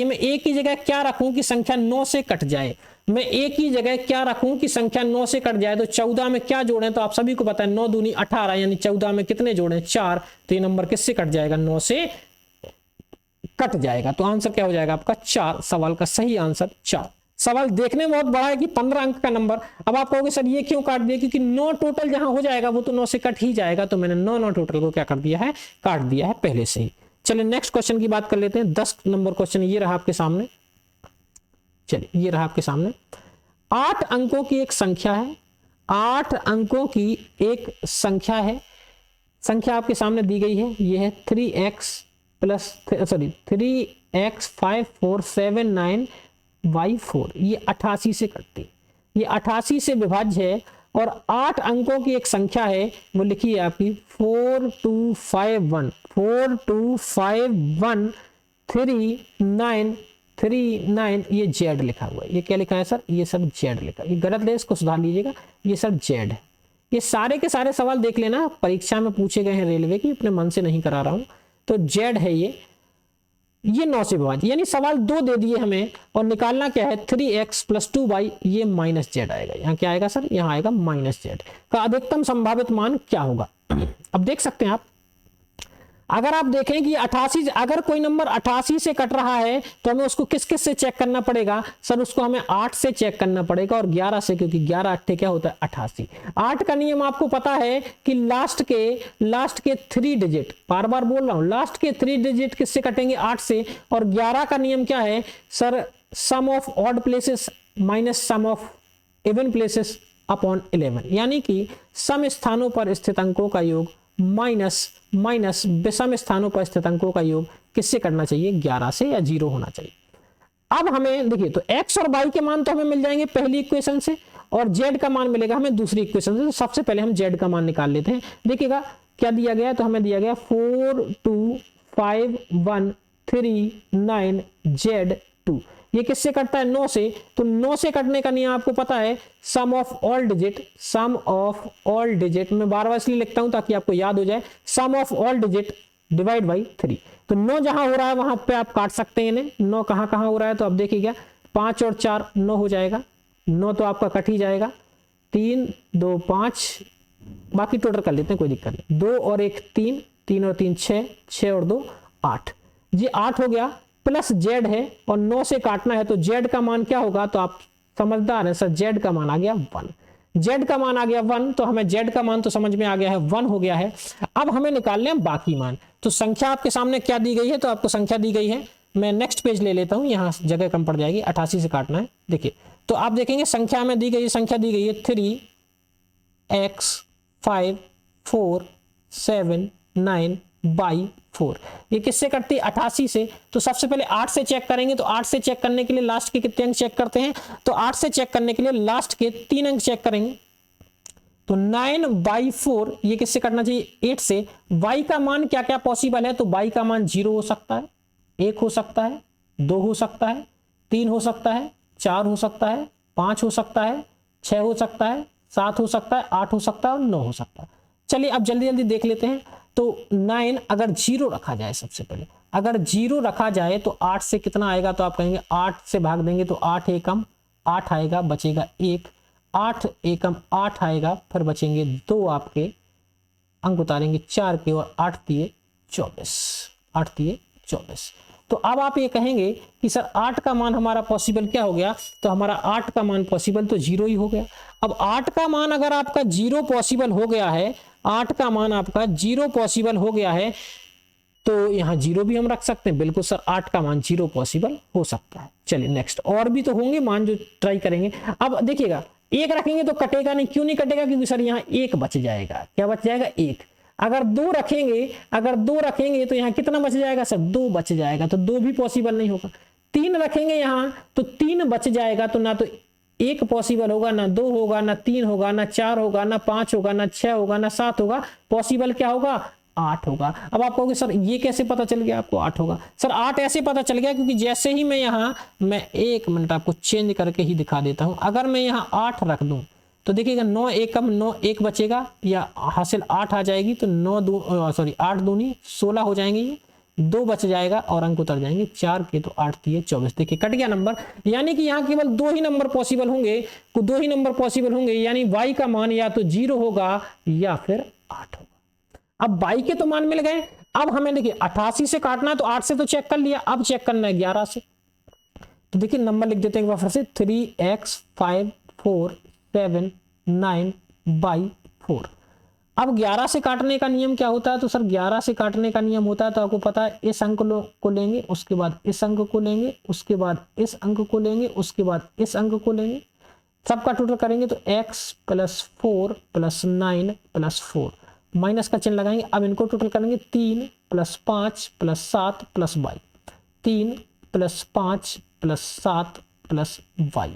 मैं ए की जगह क्या रखूं कि संख्या 9 से कट जाए, मैं ए की जगह क्या रखूं कि संख्या 9 से कट जाए। तो 14 में क्या जोड़ें, तो आप सभी को पता है 9 दूनी 18, यानी 14 में कितने जोड़ें 4, तो ये नंबर किससे कट जाएगा, 9 से कट जाएगा। तो आंसर क्या हो जाएगा आपका 4, सवाल का सही आंसर 4। सवाल देखने में बहुत बड़ा है कि 15 अंक का नंबर। अब आप कहोगे सर ये क्यों काट दिया, क्योंकि 9 टोटल जहां हो जाएगा वो तो 9 से कट ही जाएगा, तो मैंने 9 टोटल को क्या कर दिया है, काट दिया है पहले से ही। चलिए नेक्स्ट क्वेश्चन की बात कर लेते हैं। 10 नंबर क्वेश्चन ये रहा आपके सामने। चलिए ये रहा आपके सामने, 8 अंकों की एक संख्या है, 8 अंकों की एक संख्या है। संख्या आपके सामने दी गई है, ये है 3x 547 9y4, ये 88 से कटती है, ये 88 से विभाज्य है। और 8 अंकों की एक संख्या है, वो लिखिए आपकी 42513939, ये जेड लिखा हुआ है। ये क्या लिखा है सर, ये सब जेड लिखा है, ये गलत है, इसको सुधार लीजिएगा, ये सब जेड है। ये सारे के सारे सवाल देख लेना, परीक्षा में पूछे गए हैं रेलवे की, अपने मन से नहीं करा रहा हूं। तो जेड है ये 9 से विभाज्य, यानी सवाल 2 दे दिए हमें और निकालना क्या है 3x + 2y, ये माइनस जेड आएगा। यहाँ क्या आएगा सर, यहाँ आएगा माइनस जेड का अधिकतम संभावित मान क्या होगा। अब देख सकते हैं आप, अगर आप देखें कि 88, अगर कोई नंबर 88 से कट रहा है तो हमें उसको किस किस से चेक करना पड़ेगा सर, उसको हमें 8 से चेक करना पड़ेगा और 11 से, क्योंकि 11 8 क्या होता है 88। 8 का नियम आपको पता है कि लास्ट के 3 डिजिट, बार बार बोल रहा हूं, लास्ट के 3 डिजिट किससे कटेंगे 8 से। और 11 का नियम क्या है sir, sum of odd places minus sum of even places upon 11, यानी कि सम स्थानों पर स्थित अंकों का योग माइनस विषम स्थानों पर स्थित अंकों का योग किससे करना चाहिए, 11 से, या 0 होना चाहिए। अब हमें देखिए, तो x और y के मान तो हमें मिल जाएंगे पहली इक्वेशन से, और z का मान मिलेगा हमें दूसरी इक्वेशन से। तो सबसे पहले हम z का मान निकाल लेते हैं। देखिएगा क्या दिया गया है, तो हमें दिया गया 42513 ये किससे कटता है 9 से। तो 9 से कटने का नियम आपको पता है, सम ऑफ ऑल डिजिट, मैं बार बार इसलिए लिखता हूं ताकि आपको याद हो जाए, sum of all digit divide by 3। तो 9 जहां हो रहा है वहां पे आप काट सकते हैं इन्हें। 9 कहां कहां हो रहा है, तो आप देखिएगा 5 और 4 9 हो जाएगा, 9 तो आपका कट ही जाएगा, 3 2 5, बाकी टोटल कर लेते हैं कोई दिक्कत नहीं, 2 और 1 3, 3 और 3 6, 6 और 2 8, जी 8 हो गया। प्लस जेड है और 9 से काटना है, तो जेड का मान क्या होगा, तो आप समझदार हैं सर, जेड का मान आ गया 1। जेड का मान आ गया 1, तो हमें जेड का मान तो समझ में आ गया है 1 हो गया है। अब हमें निकालने हैं बाकी मान। तो संख्या आपके सामने क्या दी गई है, तो आपको संख्या दी गई है, मैं नेक्स्ट पेज ले लेता हूं, यहां जगह कम पड़ जाएगी, 88 से काटना है। देखिए तो आप देखेंगे संख्या में दी गई, संख्या दी गई है 3 x 5 4 7 9 बाई 4। ये किससे कटती है? 88 से। तो सबसे पहले 8 से चेक करेंगे, तो 8 से चेक करने के लिए लास्ट के कितने अंक चेक करते हैं? तो 8 से चेक करने के लिए लास्ट के 3 अंक चेक करेंगे। तो 9/4 ये किससे कटना चाहिए? 8 से। y का मान क्या क्या पॉसिबल है? तो y का मान 0 हो सकता है, 1 हो सकता है, 2 हो सकता है, 3 हो सकता है, 4 हो सकता है, 5 हो सकता है, 6 हो सकता है, 7 हो सकता है, 8 हो सकता है और 9 हो सकता है। चलिए अब जल्दी जल्दी देख लेते हैं। तो 9 अगर 0 रखा जाए, सबसे पहले अगर 0 रखा जाए तो 8 से कितना आएगा? तो आप कहेंगे 8 से भाग देंगे तो 8 एकम 8 आएगा, बचेगा 1, 8 एकम 8 आएगा, फिर बचेंगे 2 आपके अंक उतारेंगे 4 के, और 8 दिए 24, 8 दिए 24। तो अब आप ये कहेंगे कि सर 8 का मान हमारा पॉसिबल क्या हो गया? तो हमारा 8 का मान पॉसिबल तो 0 ही हो गया। अब 8 का मान अगर आपका 0 पॉसिबल हो गया है, 8 का मान आपका 0 पॉसिबल हो गया है, तो यहाँ 0 भी हम रख सकते हैं। बिल्कुल सर 8 का मान 0 पॉसिबल हो सकता है। चलिए नेक्स्ट, और भी तो होंगे मान जो ट्राई करेंगे। अब देखिएगा 1 रखेंगे तो कटेगा नहीं। क्यों नहीं कटेगा? क्योंकि सर यहाँ 1 बच जाएगा। क्या बच जाएगा? 1। अगर 2 रखेंगे तो यहाँ कितना बच जाएगा सर? 2 बच जाएगा, तो 2 भी पॉसिबल नहीं होगा। 3 रखेंगे यहाँ तो 3 बच जाएगा, तो ना तो 1 पॉसिबल होगा, ना 2 होगा, ना 3 होगा, ना 4 होगा, ना 5 होगा, ना 6 होगा, ना 7 होगा। पॉसिबल क्या होगा? 8 होगा। अब आप कहोगे सर ये कैसे पता चल गया आपको 8 होगा? सर 8 ऐसे पता चल गया क्योंकि जैसे ही मैं यहाँ, मैं 1 मिनट आपको चेंज करके ही दिखा देता हूं। अगर मैं यहाँ 8 रख दूं तो देखिएगा 9 एकम 9 1 बचेगा, या हासिल 8 आ जाएगी, तो 8 दूनी 16 हो जाएंगे, ये 2 बच जाएगा और अंक उतर जाएंगे 4 के, तो 8 दिए 24। देखिए कट गया नंबर। यानी कि यहाँ केवल 2 ही नंबर पॉसिबल होंगे, यानी y का मान या तो 0 होगा या फिर 8 होगा। अब y के तो मान मिल गए। अब हमें देखिए 88 से काटना है, तो 8 से तो चेक कर लिया, अब चेक करना है 11 से। तो देखिए नंबर लिख देते हैं एक बार फिर से, 3x 5 4 7 9/4। अब 11 से काटने का नियम क्या होता है? तो सर 11 से काटने का नियम होता है, तो आपको पता है इस अंक को लेंगे, उसके बाद इस अंक को लेंगे, उसके बाद इस अंक को लेंगे, उसके बाद इस अंक को लेंगे, सबका टोटल करेंगे तो x + 4 + 9 + 4, माइनस का चिन्ह लगाएंगे। अब इनको टोटल करेंगे 3 + 5 + 7 + y, 3 + 5 + 7 + y।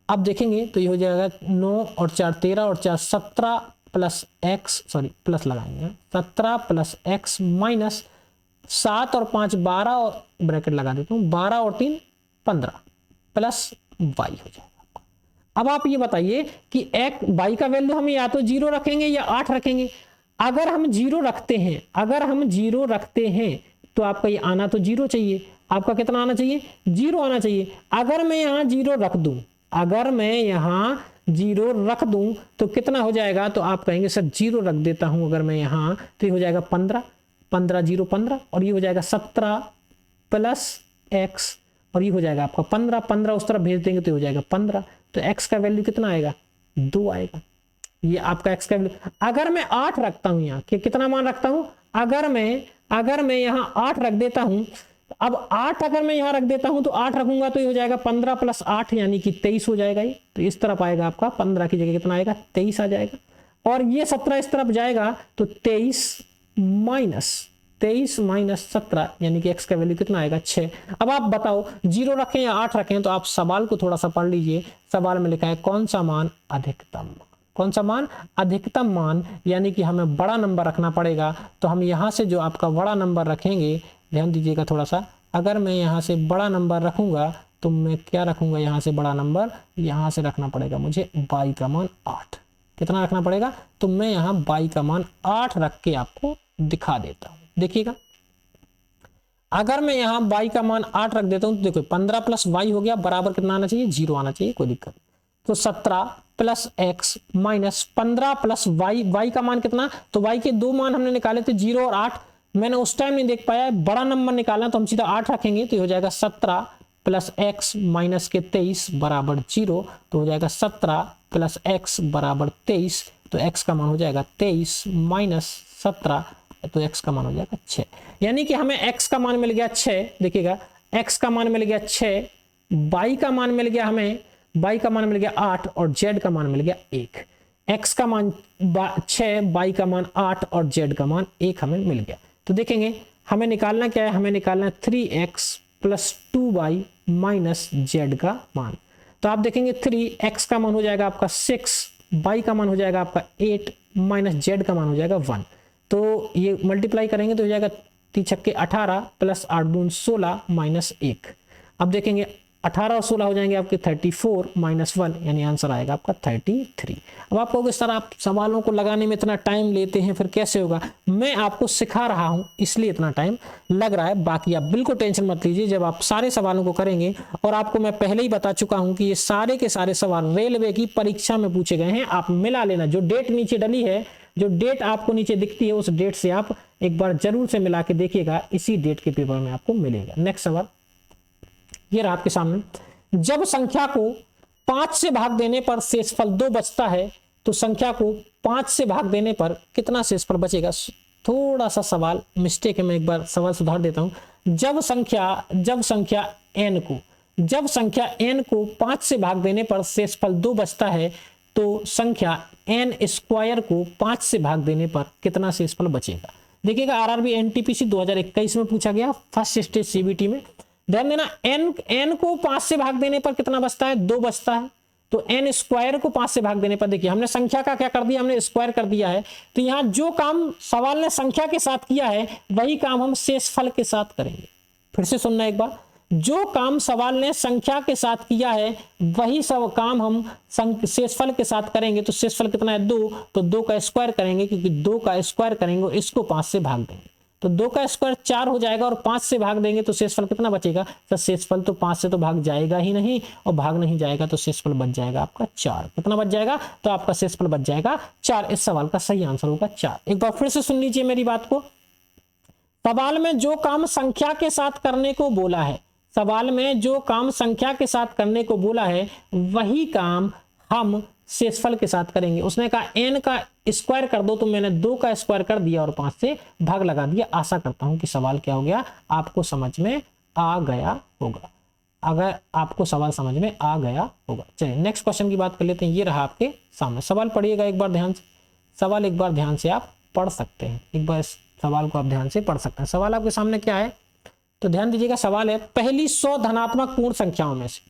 अब देखेंगे तो ये हो जाएगा 9 और 4 13 और 4 17 प्लस x, सॉरी प्लस लगाएंगे, 17 + x माइनस 7 और 5 12, और ब्रैकेट लगा देता हूँ, 12 और 3 15 प्लस y हो जाएगा। अब आप ये बताइए कि y का वैल्यू हम या तो 0 रखेंगे या 8 रखेंगे। अगर हम 0 रखते हैं तो आपका ये आना तो 0 चाहिए। आपका कितना आना चाहिए? 0 आना चाहिए। अगर मैं यहाँ 0 रख दूं तो कितना हो जाएगा? तो आप कहेंगे सर 0 रख देता हूं अगर मैं यहाँ, तो ये हो जाएगा 15, 15 0 15, और ये हो जाएगा 17 + x, और ये हो जाएगा आपका 15, 15 उस तरफ भेज देंगे तो हो जाएगा 15। तो x का वैल्यू कितना आएगा? 2 आएगा। ये आपका x का वैल्यू। अगर मैं 8 रखता हूं यहाँ, कितना मान रखता हूं? अगर मैं यहाँ 8 रख देता हूं, अब 8 अगर मैं यहाँ रख देता हूं तो 8 रखूंगा तो ये हो जाएगा 15 + 8 यानी कि 23 हो जाएगा ये। तो इस तरफ आएगा आपका 15 की जगह कितना आएगा? 23 आ जाएगा। और ये 17 इस तरफ जाएगा तो 23 माइनस 17 यानी कि x का वैल्यू कितना आएगा? 6। अब आप बताओ 0 रखें या 8 रखें? तो आप सवाल को थोड़ा सा पढ़ लीजिए। सवाल में लिखा है कौन सा मान अधिकतम, कौन सा मान अधिकतम मान, यानी कि हमें बड़ा नंबर रखना पड़ेगा। तो हम यहाँ से जो आपका बड़ा नंबर रखेंगे, ध्यान दीजिएगा थोड़ा सा, अगर मैं यहाँ से बड़ा नंबर रखूंगा तो मैं क्या रखूंगा? यहाँ से बड़ा नंबर यहाँ से रखना पड़ेगा मुझे y का मान 8। कितना रखना पड़ेगा? तो मैं यहाँ y का मान 8 रख के आपको दिखा देता हूँ। देखिएगा अगर मैं यहाँ y का मान 8 रख देता हूँ तो देखो 15 + y हो गया, बराबर कितना आना चाहिए? 0 आना चाहिए, कोई दिक्कत नहीं। तो 17 + x माइनस 15 + y का मान कितना? तो y के 2 मान हमने निकाले थे, 0 और 8। मैंने उस टाइम नहीं देख पाया, बड़ा नंबर निकालना, तो हम सीधा 8 रखेंगे तो हो जाएगा 17 + x माइनस के 23 बराबर 0। तो हो जाएगा 17 + x बराबर 23। तो x का मान हो जाएगा 23 माइनस 17, तो x का मान हो जाएगा 6। यानी कि हमें x का मान मिल गया 6। देखिएगा x का मान मिल गया 6, y का मान मिल गया हमें, y का मान मिल गया 8 और z का मान मिल गया 1। x का मान 6, y का मान 8 और z का मान 1 हमें मिल गया। तो देखेंगे हमें निकालना क्या है, हमें निकालना है 3x + 2y - z का मान। तो आप देखेंगे 3x का मान हो जाएगा आपका 6, y का मान हो जाएगा आपका 8 - z का मान हो जाएगा 1। तो ये मल्टीप्लाई करेंगे तो हो जाएगा 3 छक्के 18 + 8 दूनी 16 - 1। अब देखेंगे 18 और 16 हो जाएंगे आपके 34 - 1, यानी आंसर आएगा आपका 33। अब आप कहोगे सर आप सवालों को लगाने में इतना टाइम लेते हैं, फिर कैसे होगा? मैं आपको सिखा रहा हूं इसलिए इतना टाइम लग रहा है, बाकी आप बिल्कुल टेंशन मत लीजिए। जब आप सारे सवालों को करेंगे, और आपको मैं पहले ही बता चुका हूं कि ये सारे के सारे सवाल रेलवे की परीक्षा में पूछे गए हैं। आप मिला लेना, जो डेट नीचे डली है, जो डेट आपको नीचे दिखती है, उस डेट से आप एक बार जरूर से मिला के देखिएगा, इसी डेट के पेपर में आपको मिलेगा। नेक्स्ट सवाल ये रहा आपके सामने। जब संख्या को 5 से भाग देने पर शेषफल 2 बचता है, तो संख्या को 5 से भाग देने पर कितना शेषफल बचेगा? थोड़ा सा सवाल मिस्टेक है, मैं एक बार सवाल सुधार देता हूं। जब संख्या n को 5 से भाग देने पर शेषफल 2 बचता है, तो संख्या n² को 5 से भाग देने पर कितना शेषफल बचेगा? देखिएगा आरआरबी एनटीपीसी 2021 में पूछा गया, फर्स्ट स्टेज सीबीटी में। ध्यान देना, n को 5 से भाग देने पर कितना बचता है? 2 बचता है। तो n² को 5 से भाग देने पर, देखिए हमने संख्या का क्या कर दिया, हमने स्क्वायर कर दिया है। तो यहां जो काम सवाल ने संख्या के साथ किया है, वही काम हम शेषफल के साथ करेंगे। फिर से सुनना एक बार, जो काम सवाल ने संख्या के साथ किया है, वही सब काम हम शेषफल के साथ करेंगे। तो शेषफल कितना है? 2। तो 2 का स्क्वायर करेंगे, क्योंकि 2 का स्क्वायर करेंगे, इसको 5 से भाग देंगे। तो 2 का स्क्वायर 4 हो जाएगा, और 5 से भाग देंगे तो शेषफल कितना बचेगा? तो शेषफल तो 5 से तो भाग जाएगा ही नहीं, और भाग नहीं जाएगा तो शेषफल बच जाएगा आपका 4। कितना बच जाएगा? तो आपका शेषफल बच जाएगा 4। इस सवाल का सही आंसर होगा 4। एक बार फिर से सुन लीजिए मेरी बात को। सवाल में जो काम संख्या के साथ करने को बोला है, सवाल में जो काम संख्या के साथ करने को बोला है, वही काम हम शेषफल के साथ करेंगे। उसने कहा n का स्क्वायर कर दो, तो मैंने 2 का स्क्वायर कर दिया और 5 से भाग लगा दिया। आशा करता हूं कि सवाल क्या हो गया, आपको समझ में आ गया होगा। अगर आपको सवाल समझ में आ गया होगा, चलिए नेक्स्ट क्वेश्चन की बात कर लेते हैं। ये रहा आपके सामने सवाल, पढ़िएगा एक बार ध्यान से। सवाल एक बार ध्यान से आप पढ़ सकते हैं, एक बार इस सवाल को आप ध्यान से पढ़ सकते हैं। सवाल आपके सामने क्या है, तो ध्यान दीजिएगा। सवाल है, पहली 100 धनात्मक पूर्ण संख्याओं में से,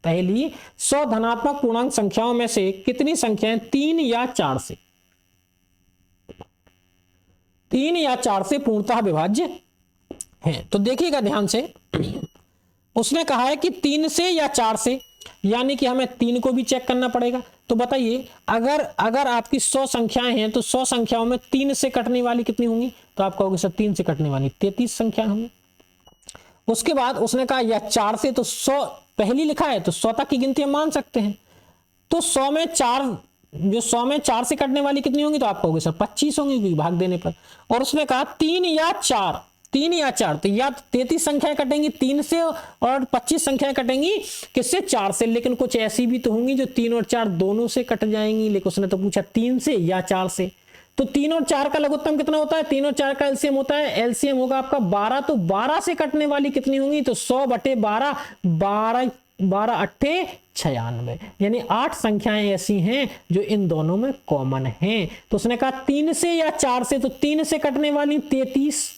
पहली 100 धनात्मक पूर्णांक संख्याओं में से कितनी संख्याएं 3 या 4 से, 3 या 4 से पूर्णतः विभाज्य है? तो देखिएगा ध्यान से, उसने कहा है कि 3 से या 4 से, यानी कि हमें 3 को भी चेक करना पड़ेगा। तो बताइए, अगर आपकी 100 संख्याएं हैं, तो 100 संख्याओं में 3 से कटने वाली कितनी होंगी? तो आप कहोगे सर 3 से कटने वाली 33 संख्याएं होंगी। उसके बाद उसने कहा या 4 से, तो 100 पहली लिखा है तो 100 तक की गिनती हम मान सकते हैं। तो 100 में 4 से कटने वाली कितनी होंगी? तो आप कहोगे सर 25 होंगी, क्योंकि भाग देने पर। और उसने कहा 3 या 4, तो या 33 संख्याएं कटेंगी 3 से, और 25 संख्याएं कटेंगी किससे? 4 से। लेकिन कुछ ऐसी भी तो होंगी जो 3 और 4 दोनों से कट जाएंगी। लेकिन उसने तो पूछा 3 से या 4 से। तो 3 और 4 का लघुत्तम कितना होता है? 3 और 4 का एलसीएम होता है, एलसीएम होगा आपका 12। तो 12 से कटने वाली कितनी होंगी? तो 100/12, 12 अट्ठे 96, यानी 8 संख्याएं ऐसी हैं जो इन दोनों में कॉमन हैं। तो उसने कहा 3 से या 4 से, तो 3 से कटने वाली 33,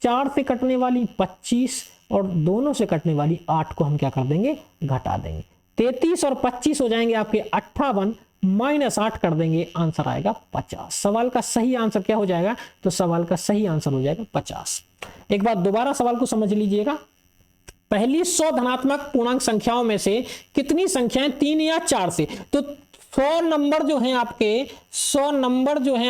4 से कटने वाली 25, और दोनों से कटने वाली 8 को हम क्या कर देंगे? घटा देंगे। 33 और 25 हो जाएंगे आपके 58, -8 कर देंगे, आंसर आएगा 50। सवाल का सही आंसर क्या हो जाएगा? तो सवाल का सही आंसर हो जाएगा 50। एक बार दोबारा सवाल को समझ लीजिएगा। पहली 100 धनात्मक पूर्णांक संख्याओं में से कितनी संख्याएं 3 या 4 से, तो 100 नंबर जो हैं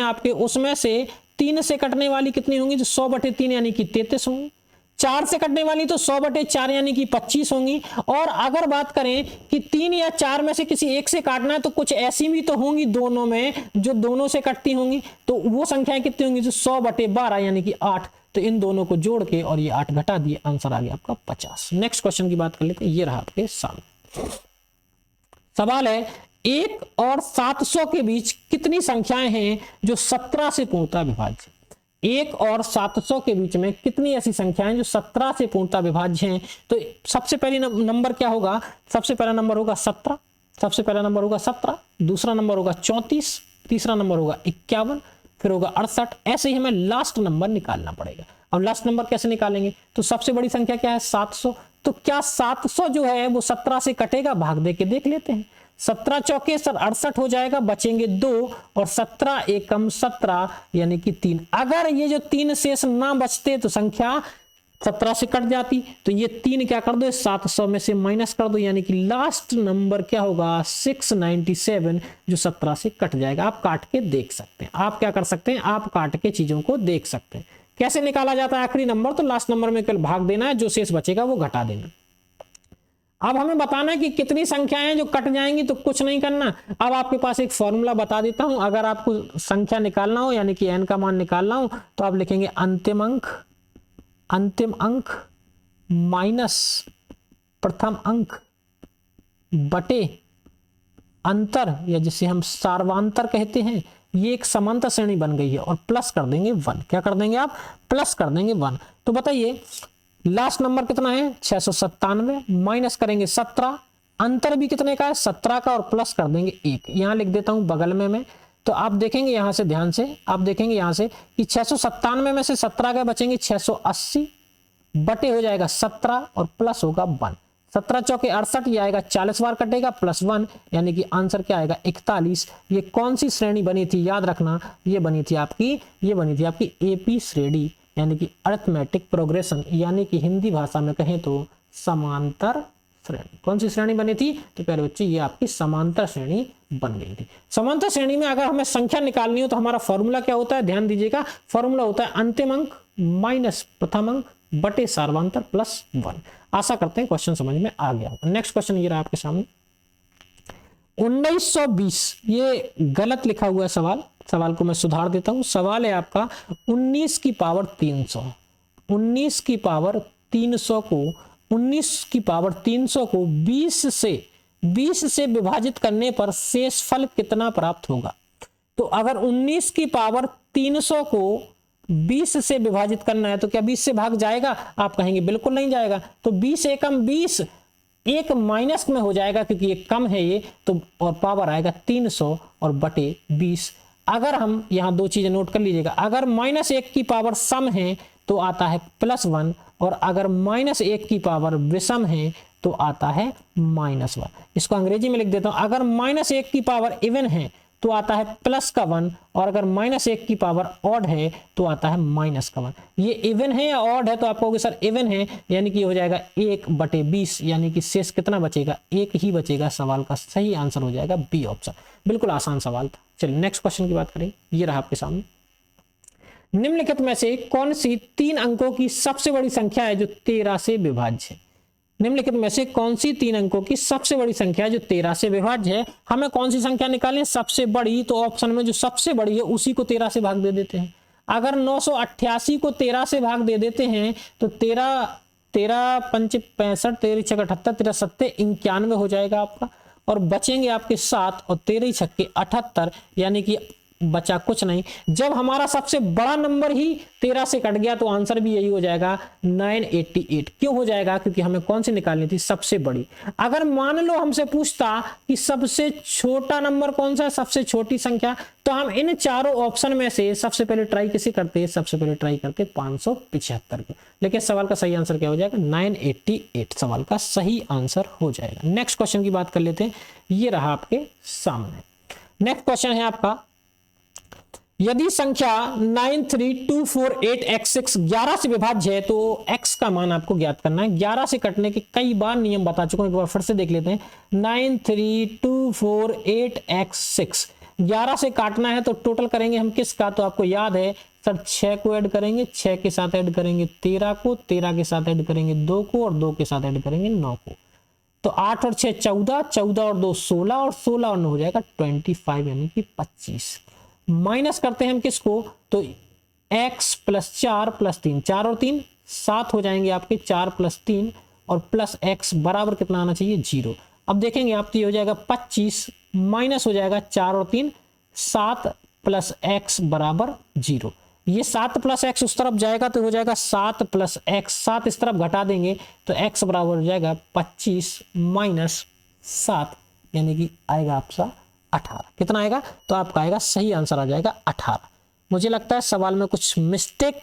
आपके, उसमें से 3 से कटने वाली कितनी होंगी? तो 100/3 यानी कि 33 होंगी। 4 से कटने वाली तो 100/4 यानी कि 25 होंगी। और अगर बात करें कि 3 या 4 में से किसी एक से काटना है, तो कुछ ऐसी भी तो होंगी दोनों में जो दोनों से कटती होंगी। तो वो संख्याएं कितनी होंगी? जो 100/12 यानी कि 8। तो इन दोनों को जोड़ के और ये 8 घटा दिए, आंसर आ गया आपका 50। नेक्स्ट क्वेश्चन की बात कर लेते हैं। ये रहा आपके सामने सवाल है, 1 और 700 के बीच कितनी संख्याएं हैं जो 17 से पूर्णतः विभाज्य? 1 और 700 के बीच में कितनी ऐसी संख्याएं जो 17 से पूर्णतः विभाज्य हैं? तो सबसे पहली नंबर क्या होगा? सबसे पहला नंबर होगा 17। सबसे पहला नंबर होगा 17, दूसरा नंबर होगा 34, तीसरा नंबर होगा 51, फिर होगा 68। ऐसे ही हमें लास्ट नंबर निकालना पड़ेगा। अब लास्ट नंबर कैसे निकालेंगे? तो सबसे बड़ी संख्या क्या है? 700। तो क्या 700 जो है वो 17 से कटेगा? भाग दे के देख लेते हैं। 17 चौके 68 हो जाएगा, बचेंगे 2 और 17 एकम 17 यानी कि 3। अगर ये जो 3 शेष ना बचते तो संख्या 17 से कट जाती, तो ये 3 क्या कर दो, 700 में से माइनस कर दो, यानी कि लास्ट नंबर क्या होगा 697, जो 17 से कट जाएगा। आप काट के देख सकते हैं। आप क्या कर सकते हैं? आप काट के चीजों को देख सकते हैं। कैसे निकाला जाता है आखिरी नंबर? तो लास्ट नंबर में केवल भाग देना है, जो शेष बचेगा वो घटा देना। अब हमें बताना है कि कितनी संख्याएं जो कट जाएंगी, तो कुछ नहीं करना। अब आपके पास एक फॉर्मूला बता देता हूं। अगर आपको संख्या निकालना हो, यानी कि n का मान निकालना हो, तो आप लिखेंगे अंतिम अंक माइनस प्रथम अंक बटे अंतर, या जिसे हम सार्वांतर कहते हैं। ये एक समांतर श्रेणी बन गई है, और प्लस कर देंगे 1। क्या कर देंगे आप? प्लस कर देंगे 1। तो बताइए लास्ट नंबर कितना है? 697, माइनस करेंगे 17, अंतर भी कितने का है? 17 का, और प्लस कर देंगे 1। यहां लिख देता हूं बगल में मैं। तो आप देखेंगे यहां से, ध्यान से आप देखेंगे यहां से कि 697 में से 17 का बचेंगे 680, बटे हो जाएगा 17 और प्लस होगा 1। 17 चौके 68, ये आएगा 40 बार कटेगा, प्लस 1, यानी कि आंसर क्या आएगा 41। ये कौन सी श्रेणी बनी थी? याद रखना, ये बनी थी आपकी एपी श्रेणी, यानी कि अरिथमेटिक प्रोग्रेशन, यानी कि हिंदी भाषा में कहें तो समांतर श्रेणी। कौन सी श्रेणी बनी थी? तो प्यारे बच्चे ये आपकी समांतर श्रेणी बन गई थी। समांतर श्रेणी में अगर हमें संख्या निकालनी हो तो हमारा फॉर्मूला क्या होता है? ध्यान दीजिएगा, फॉर्मूला होता है अंतिम अंक माइनस प्रथम अंक बटे सार्वांतर प्लस 1। आशा करते हैं क्वेश्चन समझ में आ गया। नेक्स्ट क्वेश्चन ये रहा आपके सामने, 1920। ये गलत लिखा हुआ है सवाल को मैं सुधार देता हूं। सवाल है आपका 19 की पावर 300। 19 की पावर 300 को 20 से विभाजित करने पर शेषफल कितना प्राप्त होगा? तो अगर 19 की पावर 300 को 20 से विभाजित करना है तो क्या 20 से भाग जाएगा? आप कहेंगे बिल्कुल नहीं जाएगा। तो 20 एकम 20, एक माइनस में हो जाएगा क्योंकि ये कम है ये, तो और पावर आएगा 300 और बटे 20। अगर हम यहाँ दो चीजें नोट कर लीजिएगा, अगर -1 की पावर सम है तो आता है +1, और अगर -1 की पावर विषम है तो आता है -1। इसको अंग्रेजी में लिख देता हूं, अगर -1 की पावर इवन है तो आता है प्लस का 1, और अगर -1 की पावर ऑड है तो आता है माइनस का 1। ये इवन है या ऑड है? तो आप कहोगे सर इवन है, यानी कि हो जाएगा 1/20, यानी कि शेष कितना बचेगा? 1 ही बचेगा। सवाल का सही आंसर हो जाएगा बी ऑप्शन। बिल्कुल आसान सवाल था। चलिए नेक्स्ट क्वेश्चन की बात करें। ये रहा आपके सामने, निम्नलिखित में से कौन सी 3 अंकों की सबसे बड़ी संख्या है जो 13 से विभाज्य है? निम्नलिखित में से कौन सी 3 अंकों की सबसे बड़ी संख्या है जो 13 से विभाज्य है? हमें कौन सी संख्या निकालें? सबसे बड़ी। तो ऑप्शन में जो सबसे बड़ी है उसी को 13 से भाग दे देते हैं। अगर 988 को 13 से भाग दे देते हैं तो 13 पंच 65, 13 छक 78, 13 सत्ते 91 हो जाएगा आपका, और बचेंगे आपके 7 और 13 छक्के 78, यानी कि बचा कुछ नहीं। जब हमारा सबसे बड़ा नंबर ही 13 से कट गया तो आंसर भी यही हो जाएगा 988। क्यों हो जाएगा? क्योंकि हमें कौन सी निकालनी थी? सबसे बड़ी। अगर मान लो हमसे पूछता कि सबसे छोटा नंबर कौन सा है, सबसे छोटी संख्या, तो हम इन चारों ऑप्शन में से सबसे पहले ट्राई किसे करते? सबसे पहले ट्राई करते 575 को। लेकिन सवाल का सही आंसर क्या हो जाएगा? 988 सवाल का सही आंसर हो जाएगा। नेक्स्ट क्वेश्चन की बात कर लेते हैं। ये रहा आपके सामने। नेक्स्ट क्वेश्चन है आपका, यदि संख्या 93248x6 11 से विभाज्य है तो x का मान आपको ज्ञात करना है। 11 से कटने के कई बार नियम बता चुका हूं, एक बार फिर से देख लेते हैं। 93248x6 11 से काटना है तो टोटल करेंगे हम किसका? तो आपको याद है सर 6 को ऐड करेंगे, 6 के साथ ऐड करेंगे 13 को, 13 के साथ ऐड करेंगे 2 को, और 2 के साथ ऐड करेंगे 9 को। तो 8 और 6 14, 14 और 2 16, और 16 और 9 हो जाएगा 25, यानी कि 25। माइनस करते हैं हम किसको? तो x + 4 + 3, 4 और 3 7 हो जाएंगे आपके, 4 + 3 और प्लस x बराबर कितना आना चाहिए? 0। अब देखेंगे आप, तो ये हो जाएगा 25, माइनस हो जाएगा 4 और 3, 7 + x बराबर 0। ये 7 + x उस तरफ जाएगा तो हो जाएगा 7 + x, 7 इस तरफ घटा देंगे तो x बराबर हो जाएगा 25 - 7, यानी कि आएगा आपका 18। कितना आएगा? तो आपका आएगा सही आंसर आ जाएगा 18। मुझे लगता है सवाल में कुछ मिस्टेक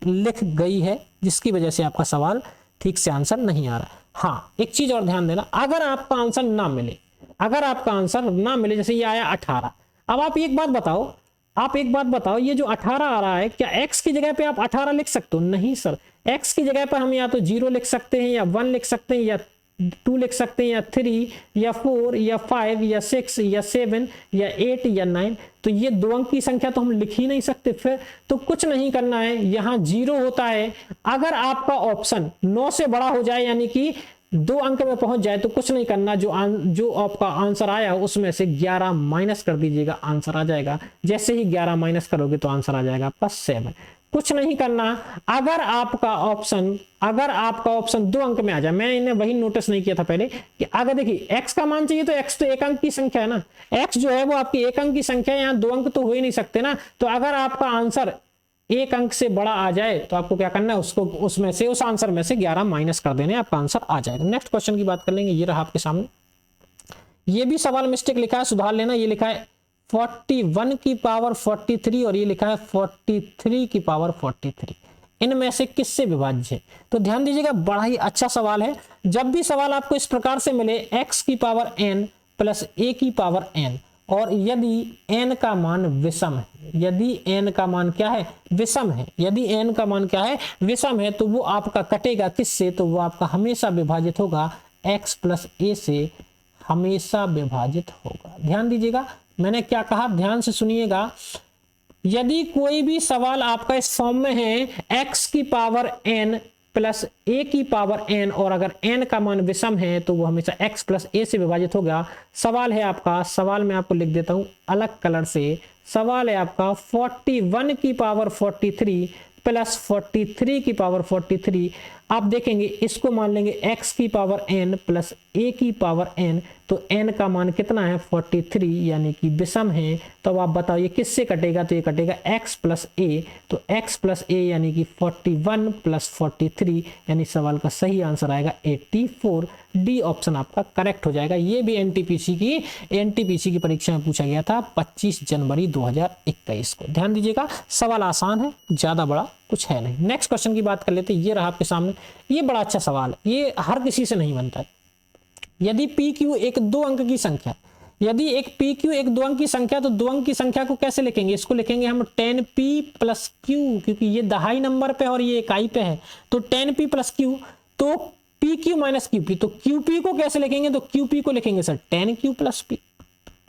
लिख गई है जिसकी वजह से आपका सवाल ठीक से आंसर नहीं आ रहा। हाँ, एक चीज और ध्यान देना, अगर आपका आंसर ना मिले, अगर आपका आंसर ना मिले, जैसे ये आया 18, अब आप एक बात बताओ, ये जो 18 आ रहा है, क्या x की जगह पे आप 18 लिख सकते हो? नहीं सर, x की जगह पे हम या तो 0 लिख सकते हैं, या 1 लिख सकते हैं, या 2 लिख सकते हैं, या 3, या 4, या 5, या 6, या 7, या 8, या 9। तो ये 2 अंक की संख्या तो हम लिख ही नहीं सकते। फिर तो कुछ नहीं करना है, यहाँ 0 होता है। अगर आपका ऑप्शन 9 से बड़ा हो जाए, यानी कि 2 अंक में पहुंच जाए, तो कुछ नहीं करना, जो आपका आंसर आया उसमें से 11 माइनस कर दीजिएगा, आंसर आ जाएगा। जैसे ही 11 माइनस करोगे तो आंसर आ जाएगा आपका 7। कुछ नहीं करना। अगर आपका ऑप्शन 2 अंक में आ जाए, मैंने वही नोटिस नहीं किया था पहले कि अगर देखिए x का मान चाहिए, तो x तो 1 अंक की संख्या है ना, x जो है वो आपकी 1 अंक की संख्या है, यहाँ 2 अंक तो हो ही नहीं सकते ना। तो अगर आपका आंसर 1 अंक से बड़ा आ जाए तो आपको क्या करना है, उसको उसमें से, उस आंसर में से 11 माइनस कर देने, आपका आंसर आ जाएगा। नेक्स्ट क्वेश्चन की बात कर लेंगे, ये रहा आपके सामने। ये भी सवाल मिस्टेक लिखा है, सुधार लेना। ये लिखा है 41 की पावर 43 और ये लिखा है 43 की पावर 43, इनमें से किससे विभाज्य है? तो ध्यान दीजिएगा, बड़ा ही अच्छा सवाल है। जब भी सवाल आपको इस प्रकार से मिले, x की पावर n प्लस a की पावर n, और यदि n का मान विषम है, यदि n का मान क्या है? विषम है। यदि n का मान क्या है? विषम है, तो वो आपका कटेगा किससे? तो वो आपका हमेशा विभाजित होगा x प्लस a से, हमेशा विभाजित होगा। ध्यान दीजिएगा, मैंने क्या कहा, ध्यान से सुनिएगा। यदि कोई भी सवाल आपका इस फॉर्म में है, x की पावर n प्लस a की पावर n, और अगर n का मान विषम है तो वो हमेशा x प्लस a से विभाजित होगा। सवाल है आपका, सवाल मैं आपको लिख देता हूं अलग कलर से। सवाल है आपका 41 की पावर 43 प्लस 43 की पावर 43। आप देखेंगे, इसको मान लेंगे x की पावर n प्लस a की पावर n, तो n का मान कितना है? 43, यानी कि विषम है। तो आप बताओ ये किससे कटेगा? तो ये कटेगा x प्लस a, तो x प्लस a यानी कि 41 प्लस 43, यानी सवाल का सही आंसर आएगा 84। डी ऑप्शन आपका करेक्ट हो जाएगा। ये भी एनटीपीसी की परीक्षा में पूछा गया था 25 जनवरी 2021 को। ध्यान दीजिएगा, सवाल आसान है, ज्यादा बड़ा कुछ है नहीं। नेक्स्ट क्वेश्चन की बात कर लेते हैं, ये रहा आपके सामने। ये बड़ा अच्छा सवाल है, ये हर किसी से नहीं बनता है। यदि PQ एक 2 अंक की संख्या, यदि एक PQ एक 2 अंक की संख्या, तो 2 अंक की संख्या को कैसे लिखेंगे? इसको लिखेंगे हम 10p प्लस q, क्योंकि ये दहाई नंबर पे और ये इकाई पे है, तो 10p प्लस q, तो PQ माइनस QP। तो QP को कैसे लिखेंगे? तो QP को लिखेंगे सर 10q प्लस p।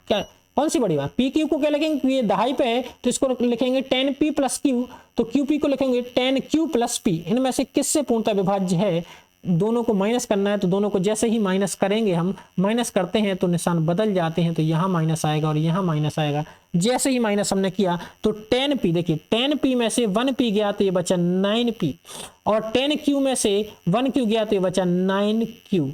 क्या कौन सी बड़ी बात? PQ को क्या लिखेंगे? ये दहाई पे है तो इसको लिखेंगे 10p प्लस q, तो QP को लिखेंगे 10q प्लस p। इनमें से किससे पूर्णतः विभाज्य है? दोनों को माइनस करना है, तो दोनों को जैसे ही माइनस करेंगे, हम माइनस करते हैं तो निशान बदल जाते हैं, तो यहाँ माइनस आएगा और यहाँ माइनस आएगा। जैसे ही माइनस हमने किया तो 10p, देखिए 10p में से 1p गया तो ये बचा 9p, और 10q में से 1q गया तो ये बचा 9q।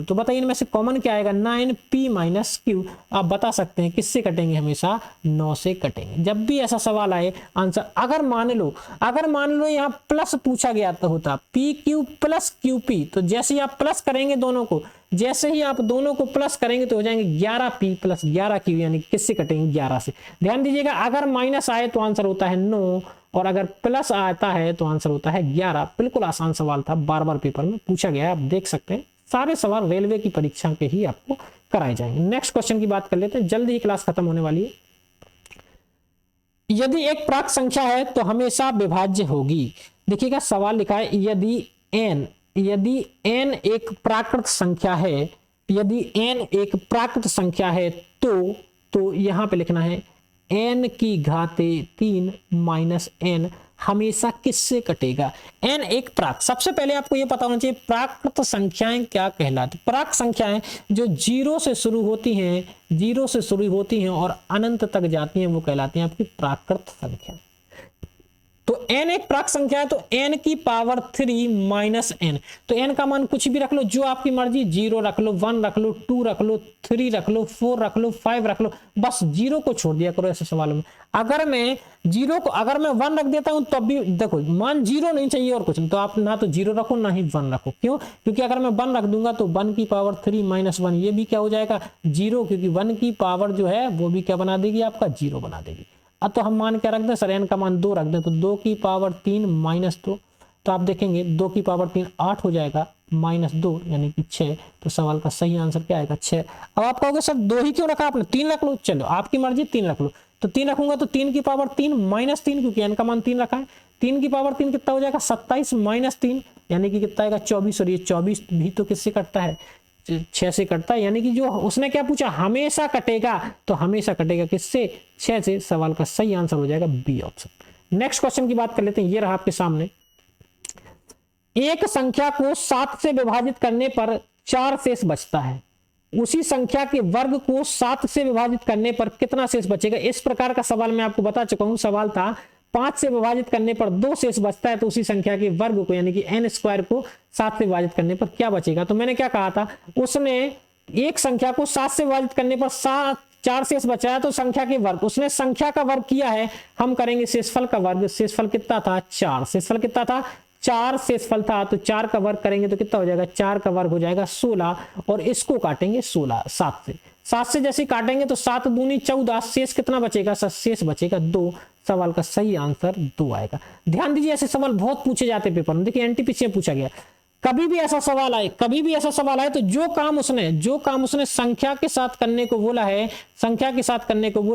तो बताइए इनमें से कॉमन क्या आएगा? 9p minus q। आप बता सकते हैं किससे कटेंगे? हमेशा 9 से कटेंगे। जब भी ऐसा सवाल आए आंसर, अगर मान लो यहाँ प्लस पूछा गया तो होता PQ प्लस QP, तो जैसे ही आप प्लस करेंगे दोनों को, जैसे ही आप दोनों को प्लस करेंगे तो हो जाएंगे 11p प्लस 11q, यानी किससे कटेंगे? 11 से। ध्यान दीजिएगा, अगर माइनस आए तो आंसर होता है 9, और अगर प्लस आता है तो आंसर होता है 11। बिल्कुल आसान सवाल था, बार पेपर में पूछा गया है, आप देख सकते हैं। सारे सवाल रेलवे की परीक्षा के ही आपको कराए जाएंगे। नेक्स्ट क्वेश्चन की बात कर लेते हैं, जल्दी ही क्लास खत्म होने वाली है। यदि एक प्राक संख्या है तो हमेशा विभाज्य होगी। देखिएगा, सवाल लिखा है यदि n एक प्राकृत संख्या है, यदि n एक प्राकृत संख्या है तो यहां पे लिखना है n की घाते 3 माइनस n हमेशा किससे कटेगा? n एक प्राक, सबसे पहले आपको यह पता होना चाहिए प्राकृत संख्याएं क्या कहलाती। प्राक संख्याएं जो 0 से शुरू होती हैं और अनंत तक जाती हैं, वो कहलाती हैं आपकी प्राकृत संख्या। तो n एक प्राक संख्या है, तो n की पावर 3 माइनस n, तो n का मान कुछ भी रख लो, जो आपकी मर्जी, 0 रख लो, 1 रख लो, 2 रख लो, 3 रख लो, 4 रख लो, 5 रख लो, बस 0 को छोड़ दिया करो ऐसे सवालों में। अगर मैं 0 को, अगर मैं 1 रख देता हूं तब भी देखो मान 0 नहीं चाहिए और कुछ नहीं, तो आप ना तो 0 रखो ना ही 1 रखो। क्यों? क्योंकि अगर मैं 1 रख दूंगा तो 1 की पावर 3 माइनस 1 ये भी क्या हो जाएगा 0, क्योंकि 1 की पावर जो है वो भी क्या बना देगी आपका 0 बना देगी। अब तो हम मान क्या रख दें सर, n का मान 2 रख दें, तो 2 की पावर 3 माइनस 2, तो आप देखेंगे 2 की पावर 3 8 हो जाएगा, माइनस 2 यानी कि 6। तो सवाल का सही आंसर क्या आएगा 6। अब आप कहोगे सर 2 ही क्यों रखा आपने, 3 रख लो, चलो आपकी मर्जी 3 रख लो, तो 3 रखूंगा तो 3 की पावर 3 माइनस 3, क्योंकि n का मान 3 रखा है, 3 की पावर 3 कितना हो जाएगा 27 माइनस 3 यानी कि कितना आएगा 24, और ये 24 भी तो किससे कटता है 6 से कटता है, यानी कि जो उसने क्या पूछा हमेशा कटेगा, तो हमेशा कटेगा किससे 6 से। सवाल का सही आंसर हो जाएगा बी ऑप्शन। नेक्स्ट क्वेश्चन की बात कर लेते हैं, ये रहा आपके सामने। एक संख्या को 7 से विभाजित करने पर 4 शेष बचता है, उसी संख्या के वर्ग को 7 से विभाजित करने पर कितना शेष बचेगा। इस प्रकार का सवाल मैं आपको बता चुका हूं, सवाल था 5 से विभाजित करने पर 2 शेष बचता है, तो उसी संख्या के वर्ग को यानी कि n स्क्वायर को 7 से विभाजित करने पर क्या बचेगा। तो मैंने क्या कहा था, उसने एक संख्या को 7 से विभाजित करने पर 4 शेष बचाया, तो संख्या के वर्ग, उसने संख्या का वर्ग किया है, हम करेंगे शेषफल का वर्ग। शेषफल कितना था 4, शेषफल कितना था 4 शेषफल था, तो 4 का वर्ग करेंगे तो कितना हो जाएगा 4 का वर्ग हो जाएगा 16, और इसको काटेंगे 16 7 से जैसे काटेंगे तो 7 दूनी 14, शेष कितना बचेगा, शेष बचेगा 2। सवाल का सही आंसर 2 आएगा। ध्यान दीजिए ऐसे सवाल बहुत पूछे जाते हैं पेपर में, देखिए एनटीपीसी में पूछा गया, कभी भी ऐसा सवाल आए तो जो काम उसने संख्या के साथ करने को बोला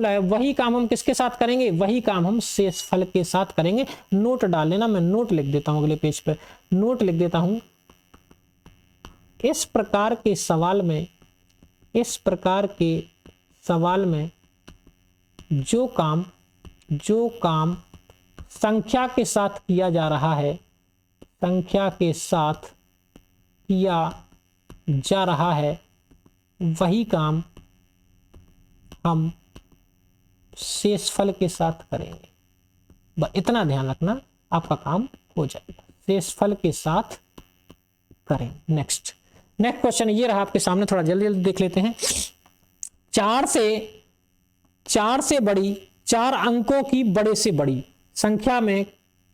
है, वही काम हम किसके साथ करेंगे, वही काम हम शेषफल के साथ करेंगे। नोट डाल लेना, मैं नोट लिख देता हूं, अगले पेज पर नोट लिख देता हूं। इस प्रकार के सवाल में जो काम संख्या के साथ किया जा रहा है, वही काम हम शेषफल के साथ करेंगे। इतना ध्यान रखना, आपका काम हो जाएगा, शेषफल के साथ करें। नेक्स्ट क्वेश्चन ये रहा आपके सामने, थोड़ा जल्दी देख लेते हैं। 4 से बड़ी, 4 अंकों की बड़े से बड़ी संख्या में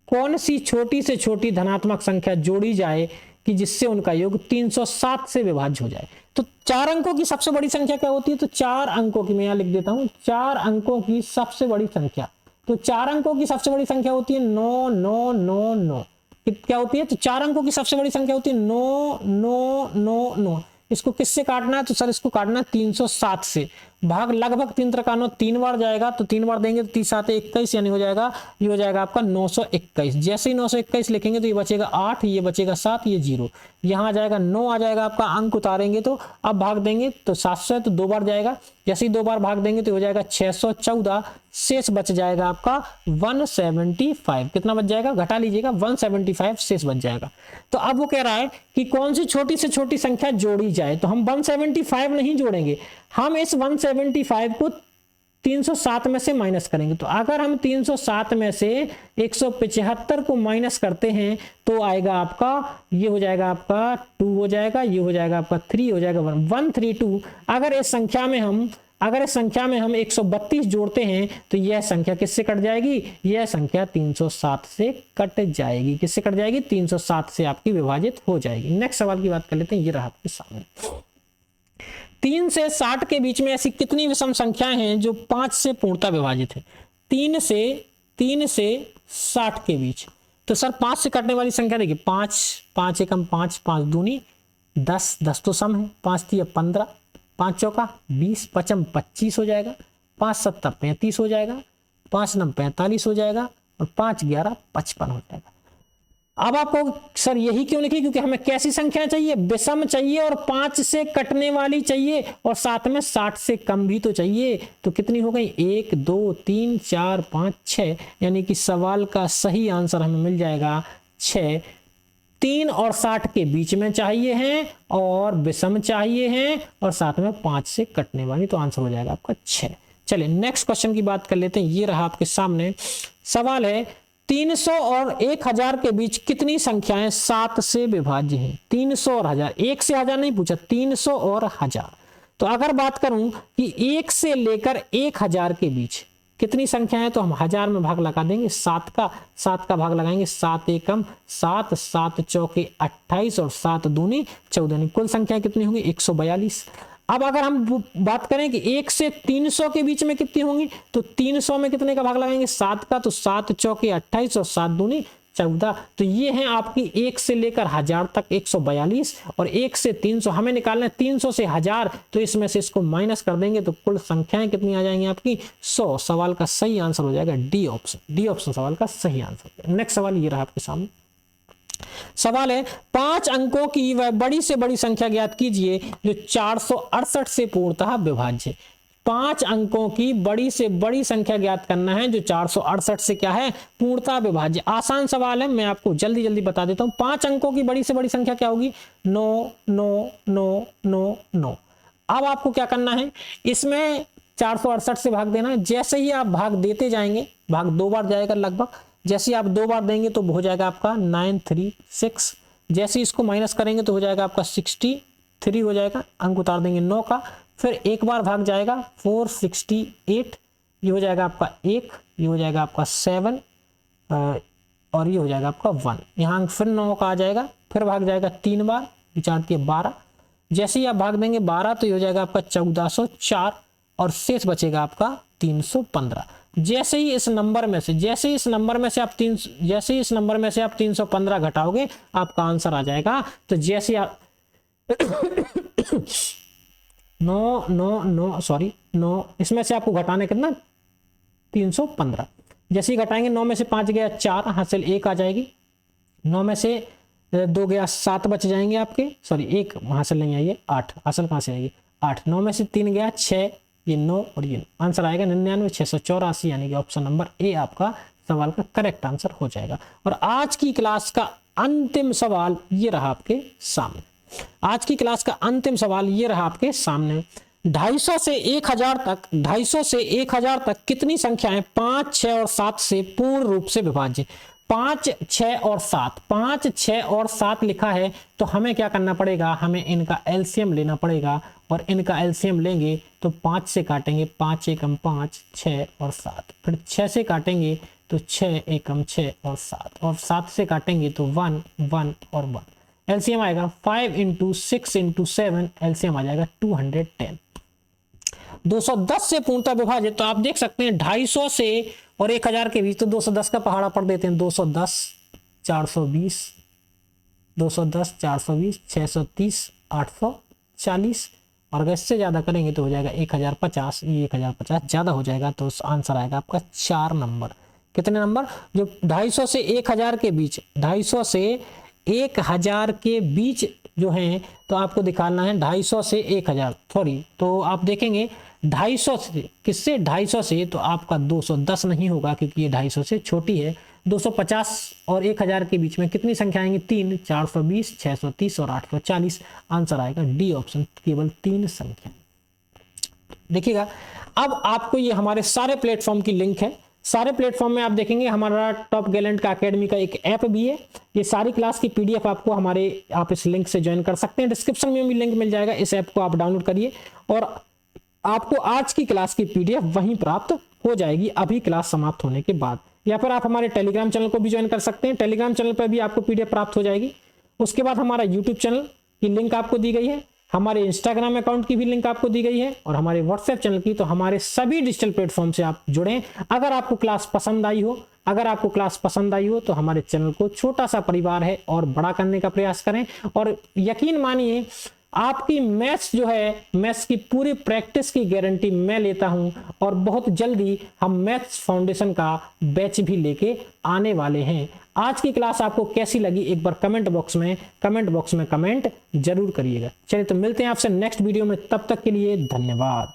कौन सी छोटी से छोटी धनात्मक संख्या जोड़ी जाए कि जिससे उनका योग 307 से विभाज्य हो जाए। तो 4 अंकों की सबसे बड़ी संख्या क्या होती है, तो 4 अंकों की, मैं यहां लिख देता हूं 4 अंकों की सबसे बड़ी संख्या, तो 4 अंकों की सबसे बड़ी संख्या होती है 9 9 9 9। क्या होती है, तो 4 अंकों की सबसे बड़ी संख्या होती है 9 9 9 9। इसको किससे काटना है, तो सर इसको काटना है 307 से। भाग लगभग 3 त्रिका 9 3 बार जाएगा, तो 3 बार देंगे तो 30 7 21 यानी हो जाएगा, ये हो जाएगा आपका 921। जैसे ही 921 लिखेंगे तो ये बचेगा 8, ये बचेगा 7, ये 0, यहाँ आ जाएगा 9 आ जाएगा आपका, अंक उतारेंगे तो अब भाग देंगे तो 700 तो 2 बार जाएगा, जैसे ही 2 बार भाग देंगे तो हो जाएगा 614, शेष बच जाएगा आपका 175। कितना बच जाएगा, घटा लीजिएगा, 175 शेष बच जाएगा। तो अब वो कह रहा है कि कौन सी छोटी से छोटी संख्या जोड़ी जाए, तो हम 175 नहीं जोड़ेंगे, हम इस 175 को 307 में से माइनस करेंगे। तो अगर हम 307 में से 175 को माइनस करते हैं तो आएगा आपका, ये हो जाएगा आपका 2 हो जाएगा, ये हो जाएगा आपका 3 हो जाएगा 132। अगर इस संख्या में हम 132 जोड़ते हैं तो यह संख्या किससे कट जाएगी, यह संख्या 307 से कट जाएगी। किससे कट जाएगी, 307 से आपकी विभाजित हो जाएगी। नेक्स्ट सवाल की बात कर लेते हैं, ये रहा आपके सामने। 3 से 60 के बीच में ऐसी कितनी विषम संख्याएं हैं जो 5 से पूर्णतः विभाजित है। 3 से 60 के बीच, तो सर 5 से कटने वाली संख्या देखिए, 5 एकम 5, 5 दूनी 10, 10 तो सम है, 5 तिया 15, 5 चौका 20, 5 25 हो जाएगा, 5 7 35 हो जाएगा, 5 9 45 हो जाएगा, और 5 11 55 हो जाएगा। अब आपको सर यही क्यों लिखी, क्योंकि हमें कैसी संख्या चाहिए, विषम चाहिए, और 5 से कटने वाली चाहिए, और साथ में 60 से कम भी तो चाहिए। तो कितनी हो गई, 1 2 3 4 5 6, यानी कि सवाल का सही आंसर हमें मिल जाएगा 6। 3 और 60 के बीच में चाहिए हैं, और विषम चाहिए हैं, और साथ में 5 से कटने वाली, तो आंसर हो जाएगा आपका 6। चलिए नेक्स्ट क्वेश्चन की बात कर लेते हैं, ये रहा आपके सामने। सवाल है 300 और 1000 के बीच कितनी संख्याएं 7 से विभाज्य हैं? 300 और 1000, 1 से 1000 नहीं पूछा, 300 और 1000। तो अगर बात करूं कि 1 से लेकर 1000 के बीच कितनी संख्या है, तो हम 1000 में भाग लगा देंगे 7 का भाग लगाएंगे, 7 एकम 7, 7 चौके 28 और 7 दूनी 14, कुल संख्या कितनी होगी 142। अब अगर हम बात करें कि 1 से 300 के बीच में कितनी होंगी, तो 300 में कितने का भाग लगाएंगे 7 का, तो 7 चौके 28 और 7 दूनी 14। तो ये है आपकी 1 से लेकर 1000 तक 142 और 1 से 300 हमें निकालना है 300 से 1000, तो इसमें से इसको माइनस कर देंगे तो कुल संख्याएं कितनी आ जाएंगी आपकी 100। सवाल का सही आंसर हो जाएगा डी ऑप्शन। डी ऑप्शन सवाल का सही आंसर। नेक्स्ट सवाल ये रहा आपके सामने। सवाल है 5 अंकों की वह बड़ी से बड़ी संख्या ज्ञात कीजिए जो 468 से पूर्णतः विभाज्य है। 5 अंकों की बड़ी से बड़ी संख्या ज्ञात करना है जो 468 से क्या है पूर्णतः विभाज्य। आसान सवाल है, मैं आपको जल्दी जल्दी बता देता हूं। 5 अंकों की बड़ी से बड़ी संख्या क्या होगी 9 9 9 9 9। अब आपको क्या करना है, इसमें 468 से भाग देना है। जैसे ही आप भाग देते जाएंगे, भाग 2 बार जाएगा लगभग, जैसे आप 2 बार देंगे तो हो जाएगा आपका 936। जैसे इसको माइनस करेंगे तो हो जाएगा आपका 63 हो जाएगा, अंक उतार देंगे 9 का, फिर एक बार भाग जाएगा 468, ये हो जाएगा आपका 1, ये हो जाएगा आपका 7 और ये हो जाएगा आपका 1। यहाँ फिर 9 का आ जाएगा, फिर भाग जाएगा 3 बार, विचार किए 12। जैसे ही आप भाग देंगे 12 तो ये हो जाएगा आपका 1404 और शेष बचेगा आपका 315। जैसे ही इस नंबर में से आप 315 घटाओगे आपका आंसर आ जाएगा। तो जैसे आप 9 इसमें से आपको घटाने कितना 315। जैसे ही घटाएंगे 9 में से 5 गया 4, हासिल 1 आ जाएगी। 9 में से 2 गया 7 बच जाएंगे आपके, सॉरी 1 हासिल नहीं आइए 8, हासिल कहाँ से आएगी 8। 9 में से 3 गया 6, ये 9 और ये 9, आंसर आएगा 99,684, यानी कि ऑप्शन नंबर ए आपका सवाल का करेक्ट आंसर हो जाएगा। और आज की क्लास का अंतिम सवाल ये रहा आपके सामने। आज की क्लास का अंतिम सवाल ये रहा आपके सामने। 250 से 1000 तक कितनी संख्याएं 5, 6 और 7 से पूर्ण रूप से विभाज्य। 5, 6 और 7, 5, 6 और 7 लिखा है, तो हमें क्या करना पड़ेगा, हमें इनका एलसीएम लेना पड़ेगा। और इनका एलसीएम लेंगे तो 5 से काटेंगे 5 एकम 5, 6 और 7, फिर 6 से काटेंगे तो 6 एकम 6 और 7, और 7 से काटेंगे तो 1 1 और 1। एलसीएम आएगा 5 × 6 × 7, एलसीएम आ जाएगा 210। 210 से पूर्णतः विभाजित, तो आप देख सकते हैं 250 से और 1000 के बीच, तो 210 का पहाड़ा पढ़ देते हैं। 210 420, 210 420, 630 840, और अगर इससे ज्यादा करेंगे तो हो जाएगा 1050। ये 1050 ज्यादा हो जाएगा, तो आंसर आएगा आपका 4 नंबर। कितने नंबर, जो 250 से 1000 के बीच, 250 से 1000 के बीच जो है, तो आपको दिखाना है 250 से 1000, सॉरी, तो आप देखेंगे 250 से किससे, 250 से तो आपका 210 नहीं होगा क्योंकि ये 250 से छोटी है। 250 और 1000 के बीच में कितनी संख्या आएंगी 3, 420, 630 और 840, आंसर आएगा डी ऑप्शन, केवल 3 संख्या। देखिएगा, अब आपको ये हमारे सारे प्लेटफॉर्म की लिंक है। सारे प्लेटफॉर्म में आप देखेंगे हमारा टॉप गैलेंट का अकेडमी का एक ऐप भी है। ये सारी क्लास की पीडीएफ आपको आप इस लिंक से ज्वाइन कर सकते हैं। डिस्क्रिप्शन में भी लिंक मिल जाएगा, इस ऐप को आप डाउनलोड करिए और आपको आज की क्लास की पीडीएफ वहीं प्राप्त हो जाएगी अभी क्लास समाप्त होने के बाद। या फिर आप हमारे टेलीग्राम चैनल को भी ज्वाइन कर सकते हैं, टेलीग्राम चैनल पर भी आपको पीडीएफ प्राप्त हो जाएगी। उसके बाद हमारा यूट्यूब चैनल की लिंक आपको दी गई है, हमारे इंस्टाग्राम अकाउंट की भी लिंक आपको दी गई है और हमारे व्हाट्सएप चैनल की। तो हमारे सभी डिजिटल प्लेटफॉर्म से आप जुड़ें। अगर आपको क्लास पसंद आई हो तो हमारे चैनल को छोटा सा परिवार है और बड़ा करने का प्रयास करें। और यकीन मानिए, आपकी मैथ्स जो है, मैथ्स की पूरी प्रैक्टिस की गारंटी मैं लेता हूं और बहुत जल्दी हम मैथ्स फाउंडेशन का बैच भी लेके आने वाले हैं। आज की क्लास आपको कैसी लगी एक बार कमेंट बॉक्स में कमेंट जरूर करिएगा। चलिए तो मिलते हैं आपसे नेक्स्ट वीडियो में, तब तक के लिए धन्यवाद।